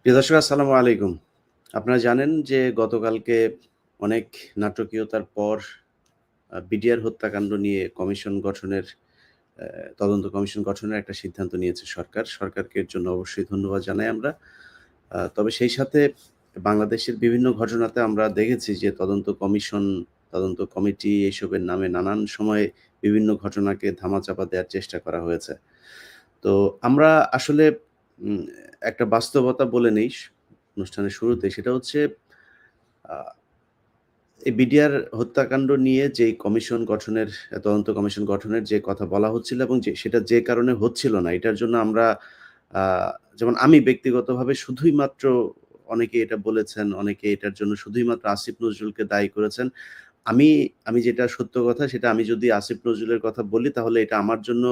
প্রিয় দর্শক আসসালামু আলাইকুম। আপনারা জানেন যে গতকালকে অনেক নাটকীয়তার পর বিডিআর হত্যাকাণ্ড নিয়ে কমিশন গঠনের তদন্ত কমিশন গঠনের একটা সিদ্ধান্ত নিয়েছে সরকার। সরকারকে এর জন্য অবশ্যই ধন্যবাদ জানাই আমরা। তবে সেই সাথে বাংলাদেশের বিভিন্ন ঘটনাতে আমরা দেখেছি যে তদন্ত কমিশন, তদন্ত কমিটি এসবের নামে নানান সময়ে বিভিন্ন ঘটনাকে ধামাচাপা দেওয়ার চেষ্টা করা হয়েছে। তো আমরা আসলে উম একটা বাস্তবতা বলে নেই অনুষ্ঠানের শুরুতে। সেটা হচ্ছে আ এই বিডিআর হত্যাকাণ্ড নিয়ে যেই কমিশন গঠনের তদন্ত কমিশন গঠনের যে কথা বলা হচ্ছিল এবং সেটা যে কারণে হচ্ছিল না, এটার জন্য আমরা আ যেমন আমি ব্যক্তিগতভাবে শুধুই মাত্র অনেকে এটা বলেছেন, অনেকে এটার জন্য শুধুই মাত্র আসিফ নজরুলকে দায়ী করেছেন। আমি আমি যেটা সত্য কথা সেটা আমি যদি আসিফ নজরুলের কথা বলি তাহলে এটা আমার জন্য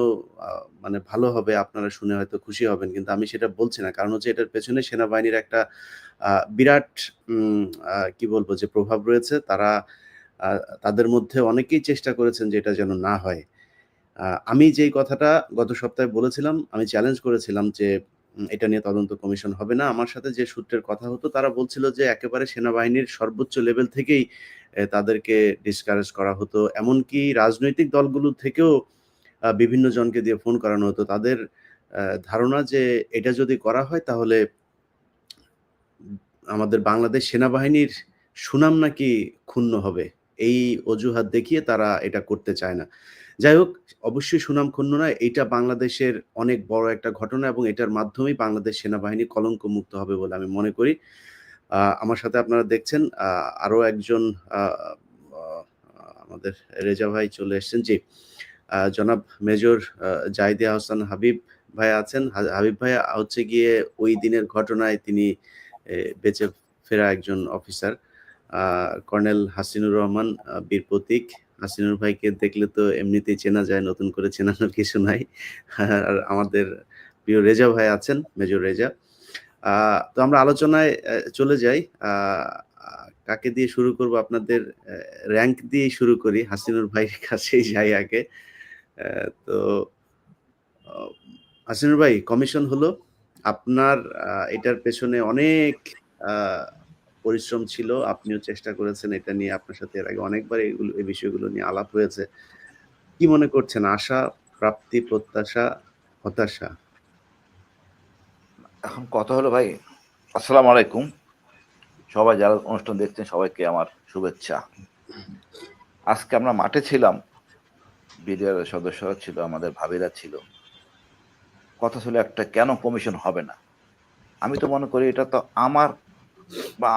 আ মানে ভালো হবে। আপনারা শুনে হয়তো খুশি হবেন। কিন্তু আমি সেটা বলছি না। কারণ হচ্ছে এটার পেছনে সেনাবাহিনীর একটা বিরাট উম আ কি বলবো যে প্রভাব রয়েছে। আ তাদের মধ্যে অনেকেই চেষ্টা করেছেন যে এটা যেন না হয়। আমি যেই কথাটা গত সপ্তাহে বলেছিলাম, আমি চ্যালেঞ্জ করেছিলাম যে এটা নিয়ে তদন্ত কমিশন হবে না। আমার সাথে যে সূত্রের কথা হতো তারা বলছিল যে একেবারে সেনাবাহিনীর সর্বোচ্চ লেভেল থেকেই তাদেরকে ডিসকারেজ করা হতো। এমনকি রাজনৈতিক দলগুলো থেকেও বিভিন্ন জনকে দিয়ে ফোন করানো হতো। তাদের ধারণা যে এটা যদি করা হয় তাহলে আমাদের বাংলাদেশ সেনাবাহিনীর সুনাম নাকি ক্ষুণ্ণ হবে। এই অজুহাত দেখিয়ে তারা এটা করতে চায় না। যাই হোক, অবশ্যই সুনাম ক্ষুণ্ণ নয়। এইটা বাংলাদেশের অনেক বড় একটা ঘটনা এবং এটার মাধ্যমেই বাংলাদেশ সেনাবাহিনী কলঙ্কমুক্ত হবে বলে আমি মনে করি। আমার সাথে আপনারা দেখছেন আরো একজন আ আ আমাদের রেজা ভাই চলে এসেছেন। জি, জনাব মেজর জাহিদে আহসান হাবিব ভাই আছেন। হাবিব ভাই হচ্ছে গিয়ে ওই দিনের ঘটনায় তিনি বেঁচে ফেরা একজন অফিসার। আ কর্নেল হাসিনুর রহমান বীর প্রতীক। হাসিনুর ভাইকে দেখলে তো এমনিতেই চেনা যায়, নতুন করে চেনানোর কিছু নাই। আর আমাদের প্রিয় রেজা ভাই আছেন, মেজর রেজা। আ তো আমরা আলোচনায় চলে যাই। আ আ কাকে দিয়ে শুরু করব? আপনাদের র‍্যাংক দিয়েই শুরু করি। হাসিনুর ভাইয়ের কাছেই যাই আগে। তো অ হাসিনুর ভাই কমিশন হলো। আপনার এটার পেছনে অনেক আ পরিশ্রম ছিল। আপনিও চেষ্টা করেছেন এটা নিয়ে আপনার সাথে এর আগে অনেকবার এই বিষয়গুলো নিয়ে আলাপ হয়েছে। কি মনে করছেন? আশা, প্রাপ্তি, প্রত্যাশা, হতাশা? এখন কথা হলো ভাই, আসসালামু আলাইকুম। সবাই যারা অনুষ্ঠান দেখছেন সবাইকে আমার শুভেচ্ছা। আজকে আমরা মাঠে ছিলাম। বিডিআর সদস্যরা ছিল, আমাদের ভাবিরা ছিল। কথা ছিল একটা, কেন কমিশন হবে না? আমি তো মনে করি এটা তো আমার বা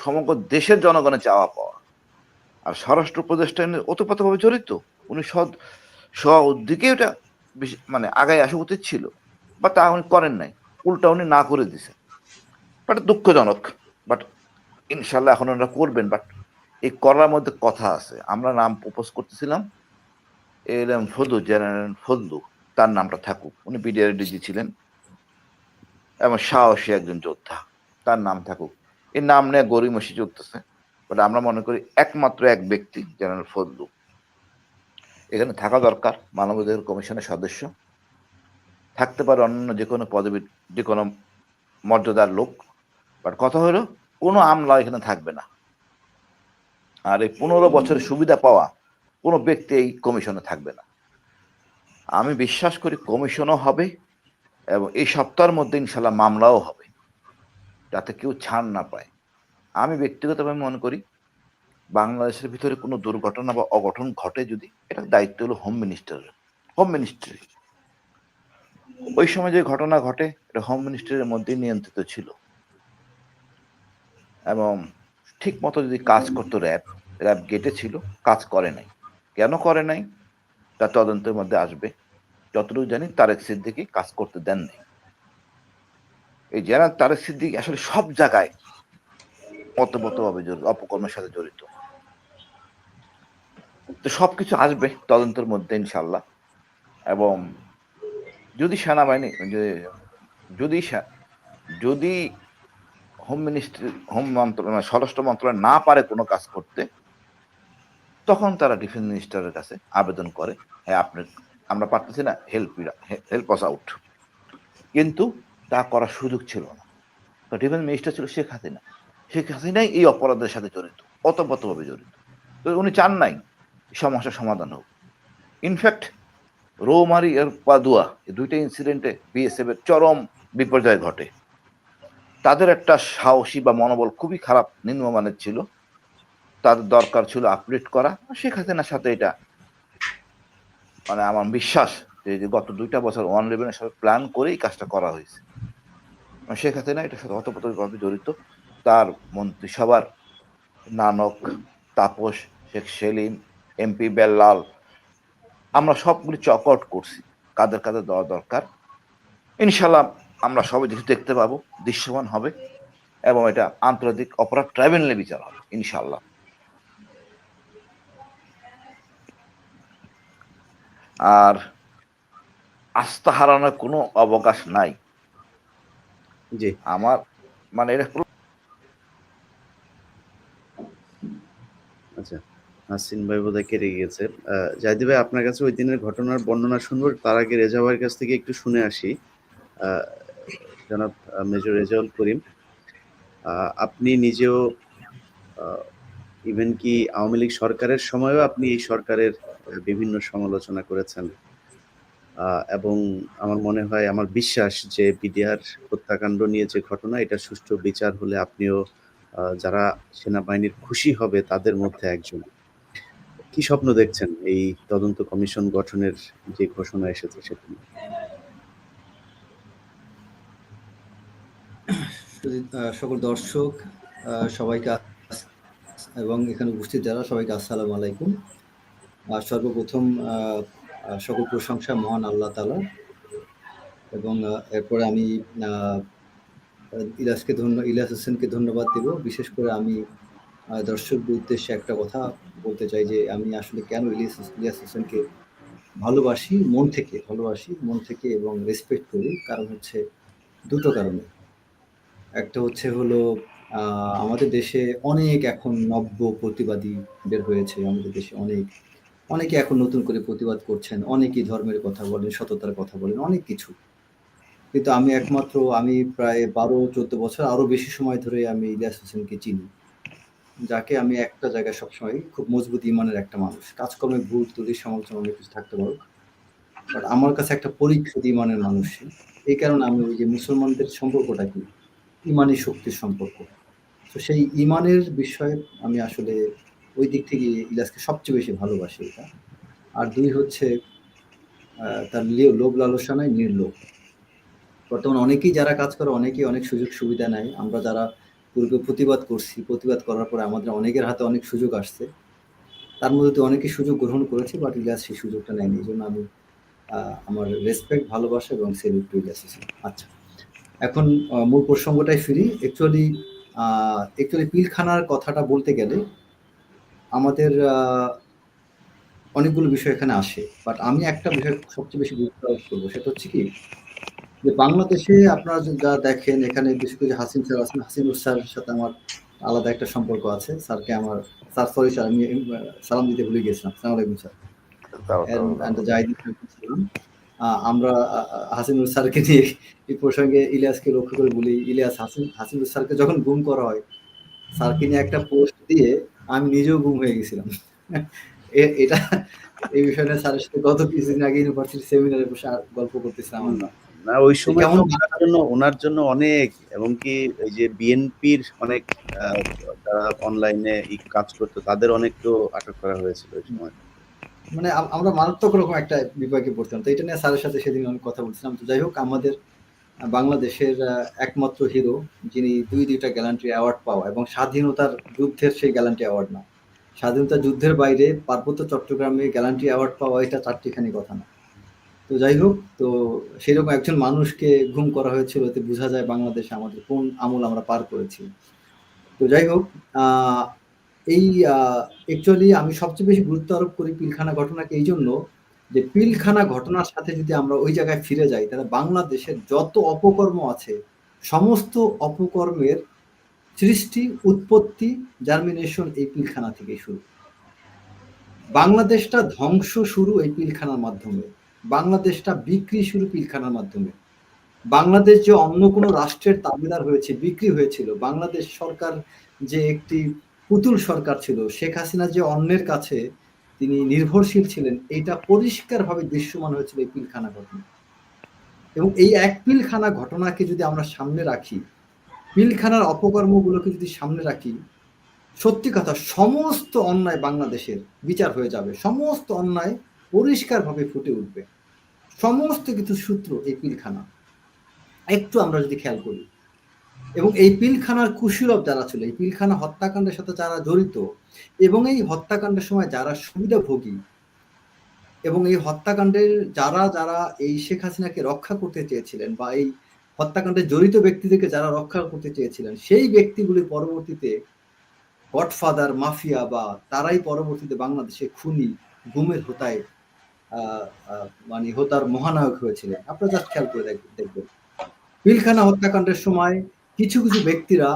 সমগ্র দেশের জনগণের চাওয়া পাওয়া। আর স্বরাষ্ট্র উপদেষ্টা ওতপ্রোতভাবে জড়িত। উনি উদ্যোগে এটা মানে আগায় আসা উচিত ছিল। বা তা উনি করেন নাই। উল্টা উনি না করে দিছেন। বাট দুঃখজনক। বাট ইনশাল্লাহ এখন ওনারা করবেন। বাট এই করার মধ্যে কথা আছে। আমরা নাম প্রপোজ করতেছিলাম, এএলএম ফজলু, জেনারেল ফজলু, তার নামটা থাকুক। উনি বিডিআর ডিজি ছিলেন এবং সাহসী একজন যোদ্ধা, তার নাম থাকুক। এই নাম নিয়ে গড়িমসি চলতেছে। বাট আমরা মনে করি একমাত্র এক ব্যক্তি, জেনারেল ফজলু, এখানে থাকা দরকার। মানবাধিকার কমিশনের সদস্য থাকতে পারে, অন্যান্য যে কোনো পদবীর যে কোনো মর্যাদার লোক। বাট কথা হলো, কোনো আমলা এখানে থাকবে না। আর এই 15 বছরের সুবিধা পাওয়া কোনো ব্যক্তি এই কমিশনে থাকবে না। আমি বিশ্বাস করি কমিশনও হবে এবং এই সপ্তাহের মধ্যে ইনশাল্লাহ মামলাও হবে, যাতে কেউ ছাড় না পায়। আমি ব্যক্তিগতভাবে মনে করি বাংলাদেশের ভিতরে কোনো দুর্ঘটনা বা অঘটন ঘটে যদি, এটার দায়িত্ব হলো হোম মিনিস্টারের। হোম মিনিস্ট্রি ওই সময় যে ঘটনা ঘটে, এটা হোম মিনিস্ট্রির মধ্যেই নিয়ন্ত্রিত ছিল এবং ঠিক মতো যদি কাজ করতো র্যাব, র্যাব গেটে ছিল, কাজ করে নাই। কেন করে নাই তা তদন্তের মধ্যে আসবে। যতটুকু জানি তারেক সিদ্দিকী কাজ করতে দেন নাই। এই জেনারেল তারেক সিদ্দিকী আসলে সব জায়গায় ওতপ্রোতভাবে জড়িত, অপকর্মের সাথে জড়িত। তো সবকিছু আসবে তদন্তের মধ্যে ইনশাল্লাহ। এবং যদি সেনাবাহিনী যদি যদি হোম মিনিস্ট্রি, হোম মন্ত্রণালয়, স্বরাষ্ট্র মন্ত্রণালয় না পারে কোনো কাজ করতে, তখন তারা ডিফেন্স মিনিস্টারের কাছে আবেদন করে, হ্যাঁ আপনি, আমরা পারতেছি না, হেল্প আস আউট। কিন্তু তা করার সুযোগ ছিল না। ডিফেন্স মিনিস্টার ছিল শেখ হাসিনা। শেখ হাসিনাই এই অপরাধের সাথে জড়িত, ওতপ্রোতভাবে জড়িত। তো উনি চান নাই সমস্যার সমাধান হোক। ইনফ্যাক্ট রৌমারি আর পাদুয়া এই দুইটা ইনসিডেন্টে বিএসএফ এর চরম বিপর্যয় ঘটে। তাদের একটা সাহসী বা মনোবল খুবই খারাপ, নিম্নমানের ছিল। তাদের দরকার ছিল আপডেট করা। শেখ হাসিনার সাথে এটা মানে আমার বিশ্বাস যে গত 2টা বছর 111-এর সাথে প্ল্যান করেই কাজটা করা হয়েছে। শেখ হাসিনা এটার সাথে ওতপ্রোতভাবে জড়িত। তার মন্ত্রিসভার নানক, তাপস, শেখ সেলিম, এমপি বেল্লাল, আমরা সবগুলি চক আউট করছি কাদের কাদের দেওয়া দরকার। ইনশাল্লাহ আমরা সবাই কিছু দেখতে পাবো, দৃশ্যমান হবে এবং এটা আন্তর্জাতিক অপরাধ ট্রাইব্যুনালে বিচার হবে ইনশাল্লাহ। আর আস্থা হারানোর কোনো অবকাশ নাই। জি, আমার মানে এটা আচ্ছা। হাসিন ভাই বোধহয় কেটে গিয়েছে। জাহিদ ভাই, আপনার কাছে ওই দিনের ঘটনার বর্ণনা শুনবো, তার আগে রেজা ভাইয়ের কাছ থেকে একটু শুনে আসি। জনাব মেজর রেজাউল করিম, আপনি নিজেও ইভেন কি আওয়ামী লীগ সরকারের সময়ও আপনি এই সরকারের বিভিন্ন সমালোচনা করেছেন, এবং আমার মনে হয়, আমার বিশ্বাস যে বিডিআর হত্যাকাণ্ড নিয়ে যে ঘটনা, এটা সুষ্ঠু বিচার হলে আপনিও যারা সেনাবাহিনীর খুশি হবে তাদের মধ্যে একজন। কি স্বপ্ন দেখছেন এই তদন্ত কমিশন গঠনের যে ঘোষণা এসেছে সেটা নিয়ে? সকল দর্শক সবাইকে এবং এখানে উপস্থিত যারা সবাইকে আসসালামু আলাইকুম। সর্বপ্রথম সকল প্রশংসা মহান আল্লাহ তাআলা, এবং এরপরে আমি ইলিয়াস হোসেনকে ধন্যবাদ দেব। বিশেষ করে আমি দর্শকদের উদ্দেশ্যে একটা কথা বলতে চাই যে আমি আসলে কেন ইলিয়াস হোসেনকে ভালোবাসি মন থেকে এবং রেসপেক্ট করি। কারণ হচ্ছে দুটো কারণে। একটা হচ্ছে হলো আমাদের দেশে অনেক এখন নব্য প্রতিবাদী বের হয়েছে। আমাদের দেশে অনেকে এখন নতুন করে প্রতিবাদ করছেন। অনেকেই ধর্মের কথা বলেন, সততার কথা বলেন, অনেক কিছু। কিন্তু আমি প্রায় 12-14 বছর আরো বেশি সময় ধরে আমি ইলিয়াস হোসেনকে চিনি। যাকে আমি একটা জায়গায় সবসময় খুব মজবুত ঈমানের একটা মানুষ। কাজকর্মে ভুল ত্রুটি সমালোচনা অনেক কিছু থাকতে পারুক। বাট আমার কাছে একটা পরীক্ষিত ঈমানের মানুষ সে। এই কারণে আমি ওই যে মুসলমানদের সম্পর্কটা কি? ঈমানি শক্তির সম্পর্ক। তো সেই ঈমানের বিষয়ে আমি আসলে ওই দিক থেকে ইলিয়াসকে সবচেয়ে বেশি ভালোবাসি এটা। আর 2 হচ্ছে তার লোভ লালসা নাই, নির্লোভ। বর্তমানে অনেকেই যারা কাজ করে অনেকেই অনেক সুযোগ সুবিধা নেয়। আমরা যারা পূর্বে প্রতিবাদ করছি, প্রতিবাদ করার পরে আমাদের অনেকের হাতে অনেক সুযোগ আসছে। তার মধ্যে অনেকেই সুযোগ গ্রহণ করেছে, বাট ইলিয়াস সেই সুযোগটা নেয়নি। এজন্য আমি আমার রেসপেক্ট, ভালোবাসা এবং সেলুট টু ইলিয়াস হোসেন। আচ্ছা, এখন মূল প্রসঙ্গটায় ফিরি। অ্যাকচুয়ালি পিলখানার কথাটা বলতে গেলে আমাদের অনেকগুলো বিষয় এখানে আসে। বাট আমি একটা বিষয় সবচেয়ে বেশি গুরুত্ব আরোপ করবো। সেটা হচ্ছে কি, যে বাংলাদেশে আপনারা যা দেখেন এখানে বিশেষ করে হাসিন স্যার আছেন। হাসিনুর স্যারের সাথে আমার আলাদা একটা সম্পর্ক আছে। স্যারকে আমার সরি স্যার, আমি সালাম দিতে ভুলে গেছিলাম। আসসালামু আলাইকুম স্যার। এন্ড জাহিদ সালাম। আমরা হাসিনুর স্যারকে নিয়ে এই প্রসঙ্গে ইলিয়াসকে লক্ষ্য করে বলি, ইলিয়াস হাসিনুর স্যারকে যখন গুম করা হয়, স্যারকে নিয়ে একটা পোস্ট দিয়ে আমি নিজেও গুম হয়ে গেছিলাম। এটা এই বিষয়টা স্যারের সাথে গত কিছুদিন আগে ইউনিভার্সিটি সেমিনারে বসে গল্প করতেছিলাম আমরা। না, ওই সময় তো ওনার জন্য অনেক, এবং কি এই যে বিএনপির অনেক যারা অনলাইনে কাজ করতো তাদের অনেককেও আটক করা হয়েছিল ওই সময়। মানে আমরা মারাত্মক রকম একটা বিপাকে পড়তাম। তো এটা নিয়ে স্যারের সাথে সেদিন অনেক কথা বলছিলাম। তো যাই হোক, আমাদের বাংলাদেশের একমাত্র হিরো যিনি দুইটা গ্যালান্ট্রি অ্যাওয়ার্ড পাওয়া, এবং স্বাধীনতার যুদ্ধের সেই গ্যালান্ট্রি অ্যাওয়ার্ড না, স্বাধীনতা যুদ্ধের বাইরে পার্বত্য চট্টগ্রামে গ্যালান্ট্রি অ্যাওয়ার্ড পাওয়া এটা চারটিখানি কথা না। তো যাই হোক, তো সেরকম একজন মানুষকে গুম করা হয়েছিল। এতে বোঝা যায় বাংলাদেশে আমাদের কোন আমল আমরা পার করেছি। তো যাই হোক, এই অ্যাকচুয়ালি আমি সবচেয়ে বেশি গুরুত্ব আরোপ করি পিলখানা ঘটনাকে এই জন্য যে পিলখানা ঘটনার সাথে যদি আমরা ওই জায়গায় ফিরে যাই, তাহলে বাংলাদেশের যত অপকর্ম আছে সমস্ত অপকর্মের সৃষ্টি, উৎপত্তি, জার্মিনেশন এই পিলখানা থেকেই শুরু। বাংলাদেশটা ধ্বংস শুরু এই পিলখানার মাধ্যমে। বাংলাদেশটা বিক্রি শুরু পিলখানার মাধ্যমে। বাংলাদেশ যে অন্য কোনো রাষ্ট্রের তাবেদার হয়েছে, বিক্রি হয়েছিল, বাংলাদেশ সরকার যে একটি পুতুল সরকার ছিল, শেখ হাসিনা যে অন্যের কাছে তিনি নির্ভরশীল ছিলেন, এটা পরিষ্কারভাবে দৃশ্যমান হয়েছিল এই পিলখানা ঘটনা। এবং এই এক পিলখানা ঘটনাকে যদি আমরা সামনে রাখি, পিলখানার অপকর্মগুলোকে যদি সামনে রাখি, সত্যি কথা সমস্ত অন্যায় বাংলাদেশের বিচার হয়ে যাবে, সমস্ত অন্যায় পরিষ্কারভাবে ফুটে উঠবে, সমস্ত কিছু সূত্র এই পিলখানা। একটু আমরা যদি খেয়াল করি, এবং এই পিলখানার কুশীলব যারা ছিল, এই পিলখানা হত্যাকাণ্ডের সাথে যারা জড়িত এবং এই হত্যাকাণ্ডের সময় যারা সুবিধাভোগী এবং এই হত্যাকাণ্ডের যারা যারা এই শেখ হাসিনাকে রক্ষা করতে চেয়েছিলেন বা এই হত্যাকাণ্ডে জড়িত ব্যক্তিদেরকে যারা রক্ষা করতে চেয়েছিলেন, সেই ব্যক্তিগুলি পরবর্তীতে গডফাদার, মাফিয়া বা তারাই পরবর্তীতে বাংলাদেশে খুনি, গুমের হোতায় মানে হোতার মহানায়ক হয়েছিলেন। আপনারা জাস্ট খেয়াল করে দেখবেন পিলখানা হত্যাকাণ্ডের সময় কিছু কিছু ব্যক্তিরা,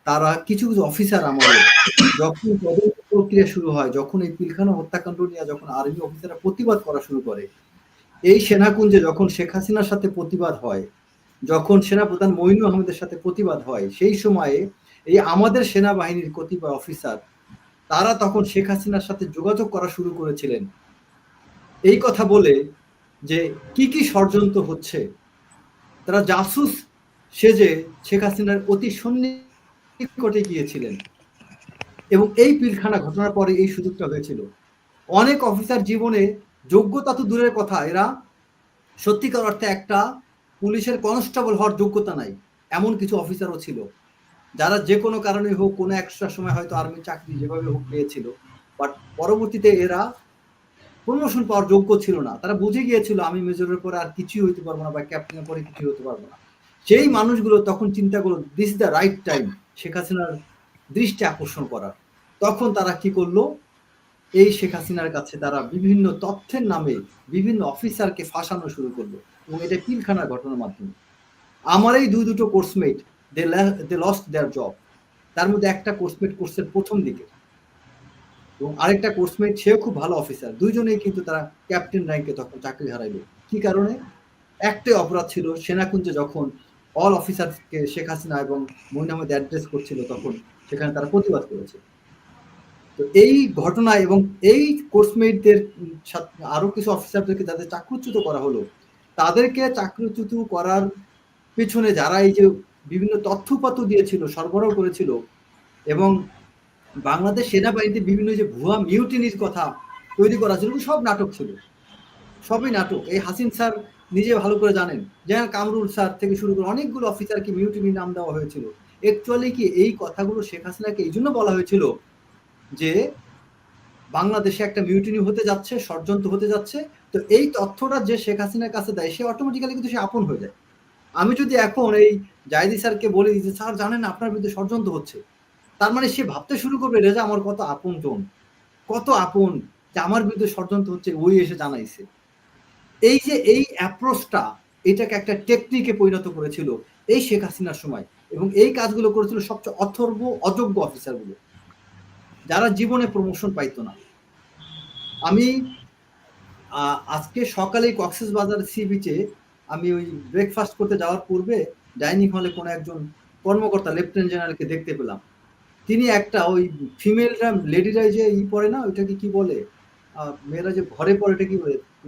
তারা কিছু কিছু অফিসার আমাদের, যখন তদন্ত প্রক্রিয়া শুরু হয়, যখন এই পিলখানা হত্যাকাণ্ড নিয়ে যখন আর্মি অফিসাররা প্রতিবাদ করা শুরু করে, এই সেনাকুঞ্জে যখন শেখ হাসিনার সাথে প্রতিবাদ হয়, যখন সেনাপ্রধান মঈনু আহমেদের সাথে প্রতিবাদ হয়, সেই সময়ে এই আমাদের সেনাবাহিনীর কতিপয় অফিসার তারা তখন শেখ হাসিনার সাথে যোগাযোগ করা শুরু করেছিলেন এই কথা বলে যে কি কি ষড়যন্ত্র হচ্ছে। তারা জাসুস সেজে শেখ হাসিনার অতি সন্নিকটে গিয়েছিলেন। এবং এই পিলখানা ঘটনার পরে এই সুযোগটা হয়েছিল। অনেক অফিসার জীবনে যোগ্যতা তো দূরের কথা, এরা সত্যিকার অর্থে একটা পুলিশের কনস্টেবল হওয়ার যোগ্যতা নাই, এমন কিছু অফিসারও ছিল যারা যে কোনো কারণে হোক, কোনো একটা সময় হয়তো আর্মি চাকরি যেভাবে হোক পেয়েছিল, বাট পরবর্তীতে এরা প্রমোশন পাওয়ার যোগ্য ছিল না। তারা বুঝে গিয়েছিল আমি মেজরের পরে আর কিছুই হইতে পারবো না বা ক্যাপ্টেনের পরে কিছুই হতে পারবো না। সেই মানুষগুলো তখন চিন্তা করলো this the right time Sheikh হাসিনার দৃষ্টি আকর্ষণ করার। তখন তারা কি করলো, এই শেখ হাসিনার কাছে তারা বিভিন্ন তথ্যের নামে বিভিন্ন অফিসারকে ফাঁসানো শুরু করলো, এবং এটা পিলখানার ঘটনার মাধ্যমে। আমার এই দুটো coursemate they lost their job. তার মধ্যে একটা কোর্সমেট কোর্সের প্রথম দিকে এবং আরেকটা কোর্সমেট সেও খুব ভালো অফিসার, দুইজনেই কিন্তু তারা ক্যাপ্টেন র্যাঙ্কে তখন চাকরি হারাইলো। কি কারণে? একটাই অপরাধ ছিল, সেনাকুঞ্জে যখন অল অফিসারকে শেখ হাসিনা এবং মঈন আহমেদ অ্যাড্রেস করছিল, তখন সেখানে তারা প্রতিবাদ করেছে। তো এই ঘটনা এবং এই কোর্সমেটদের আরো কিছু অফিসারদেরকে যাদের চাকরুচ্যুত করা হলো, তাদেরকে চাকরুচ্যুত করার পিছনে যারা এই যে বিভিন্ন তথ্যপাত্র দিয়েছিল, সরবরাহ করেছিল, এবং বাংলাদেশ সেনাবাহিনীতে বিভিন্ন যে ভুয়া মিউটিনির কথা তৈরি করা ছিল, সব নাটক ছিল, সবই নাটক। এই হাসিন স্যার নিজে ভালো করে জানেন, যেমন কামরুল স্যার থেকে শুরু করে অনেকগুলো অফিসারকে মিউটিনি নাম দেওয়া হয়েছিল। অ্যাকচুয়ালি কি এই কথাগুলো শেখ হাসিনাকে এই জন্য বলা হয়েছিল যে বাংলাদেশে একটা মিউটিনি হতে যাচ্ছে, ষড়যন্ত্র হতে যাচ্ছে, তো এই তথ্যটা যে শেখ হাসিনার কাছে দেয়, সে অটোমেটিক্যালি কিন্তু সে আপন হয়ে যায়। আমি যদি এখন এই জাহিদি স্যারকে বলি যে স্যার জানেন আপনার বিরুদ্ধে ষড়যন্ত্র হচ্ছে, তার মানে সে ভাবতে শুরু করবে রেজা আমার কত আপন জন, কত আপন, যে আমার বিরুদ্ধে ষড়যন্ত্র হচ্ছে, ওই এসে জানাইছে। এই যে এই অ্যাপ্রোচটা, এটাকে একটা টেকনিকে পরিণত করেছিল এই শেখ হাসিনার সময়, এবং এই কাজগুলো করেছিল সবচেয়ে অথর্ব অযোগ্য অফিসারগুলো, যারা জীবনে প্রমোশন পাইতো না। আমি আজকে সকালে কক্সবাজার সি বিচে আমি ওই ব্রেকফাস্ট করতে যাওয়ার পূর্বে ডাইনিং হলে কোনো একজন কর্মকর্তা লেফটেন্যান্ট জেনারেলকে দেখতে পেলাম। তিনি একটা ওই ফিমেলরা, লেডিরা যে পরে না, ওইটাকে কি বলে, মেয়েরা যে ঘরে পরে, এটা কি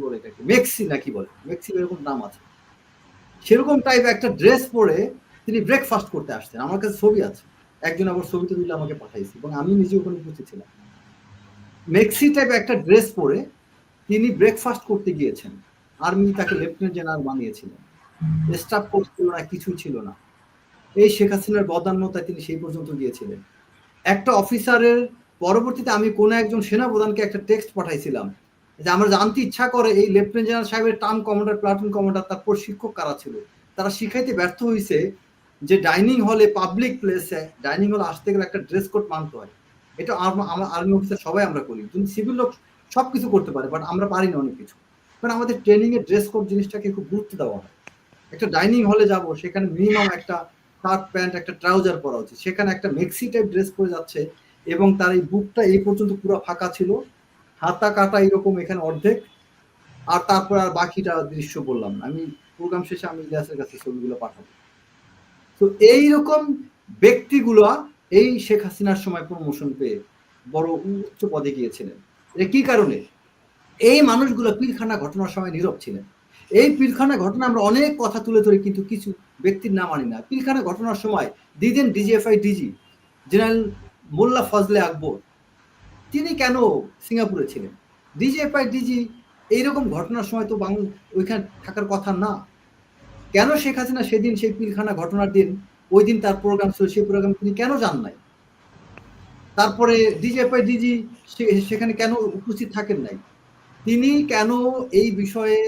বলে এটাকে মেক্সি না কি বলে, মেক্সি এরকম নাম আছে, সেরকম টাইপ একটা ড্রেস পরে তিনি ব্রেকফাস্ট করতে আসতেন। আমার কাছে ছবি আছে, একজন আবার ছবিতে তুলে আমাকে পাঠাইছে এবং আমি নিজে ওখানে উপস্থিত ছিলাম। মেক্সি টাইপ একটা ড্রেস পরে তিনি ব্রেকফাস্ট করতে গিয়েছেন। আর্মি তাকে লেফটেন্যান্ট জেনারেল বানিয়েছিলেন, স্টাফ কোর্স ছিল না, কিছুই ছিল না। এই শেখ হাসিনার বদান্যতায় তিনি সেই পর্যন্ত গিয়েছিলেন। একটা অফিসারের পরবর্তীতে আমি কোনো একজন সেনাপ্রধানকে একটা টেক্সট পাঠাইছিলাম যে আমার জানতে ইচ্ছা করে এই লেফটেন্যান্ট জেনারেল সাহেবের টার্ম কমান্ডার, প্লাটুন কমান্ডার, তার প্রশিক্ষক কারা ছিল, তারা শিখাইতে ব্যর্থ হয়েছে যে ডাইনিং হলে, পাবলিক প্লেসে ডাইনিং হলে আসতে গেলে একটা ড্রেস কোড মানতে হয়। এটা আমার আর্মি অফিসার সবাই আমরা করি, কিন্তু সিভিল লোক সবকিছু করতে পারে, বাট আমরা পারি না অনেক কিছু, কারণ আমাদের ট্রেনিং এর ড্রেস কোড জিনিসটাকে খুব গুরুত্ব দেওয়া হয়। একটা ডাইনিং হলে যাব, সেখানে মিনিমাম একটা শার্ট প্যান্ট, একটা ট্রাউজার পরা উচিত, সেখানে একটা মেক্সি টাইপ ড্রেস পরে যাচ্ছে এবং তার এই বুকটা এই পর্যন্ত পুরো ফাঁকা ছিল, হাতা কাটা এরকম এখানে অর্ধেক, আর তারপর আর বাকিটা দৃশ্য বললাম না। আমি প্রোগ্রাম শেষে আমি ইলিয়াসের কাছে ছবিগুলো পাঠাবো। তো এইরকম ব্যক্তিগুলো এই শেখ হাসিনার সময় প্রমোশন পেয়ে বড় উচ্চ পদে গিয়েছিলেন। এটা কি কারণে? এই মানুষগুলো পিলখানা ঘটনার সময় নীরব ছিলেন। এই পিলখানা ঘটনা আমরা অনেক কথা তুলে ধরি, কিন্তু কিছু ব্যক্তির নাম আনি না। পিলখানা ঘটনার সময় দিদেন ডিজিএফআই ডিজি জেনারেল মোল্লা ফজলে আকবর, তিনি কেন সিঙ্গাপুরে ছিলেন? ডিজিএফআই ডিজি এইরকম ঘটনার সময় তো ওইখানে থাকার কথা না। কেন শেখ হাসিনা সেদিন সেই পিলখানা ঘটনার দিন, ওই দিন তার প্রোগ্রাম ছিল, সেই প্রোগ্রাম তিনি কেন যান নাই? তারপরে ডিজিএফআই ডিজি সেখানে কেন উপস্থিত থাকেন নাই? তিনি কেন এই বিষয়ে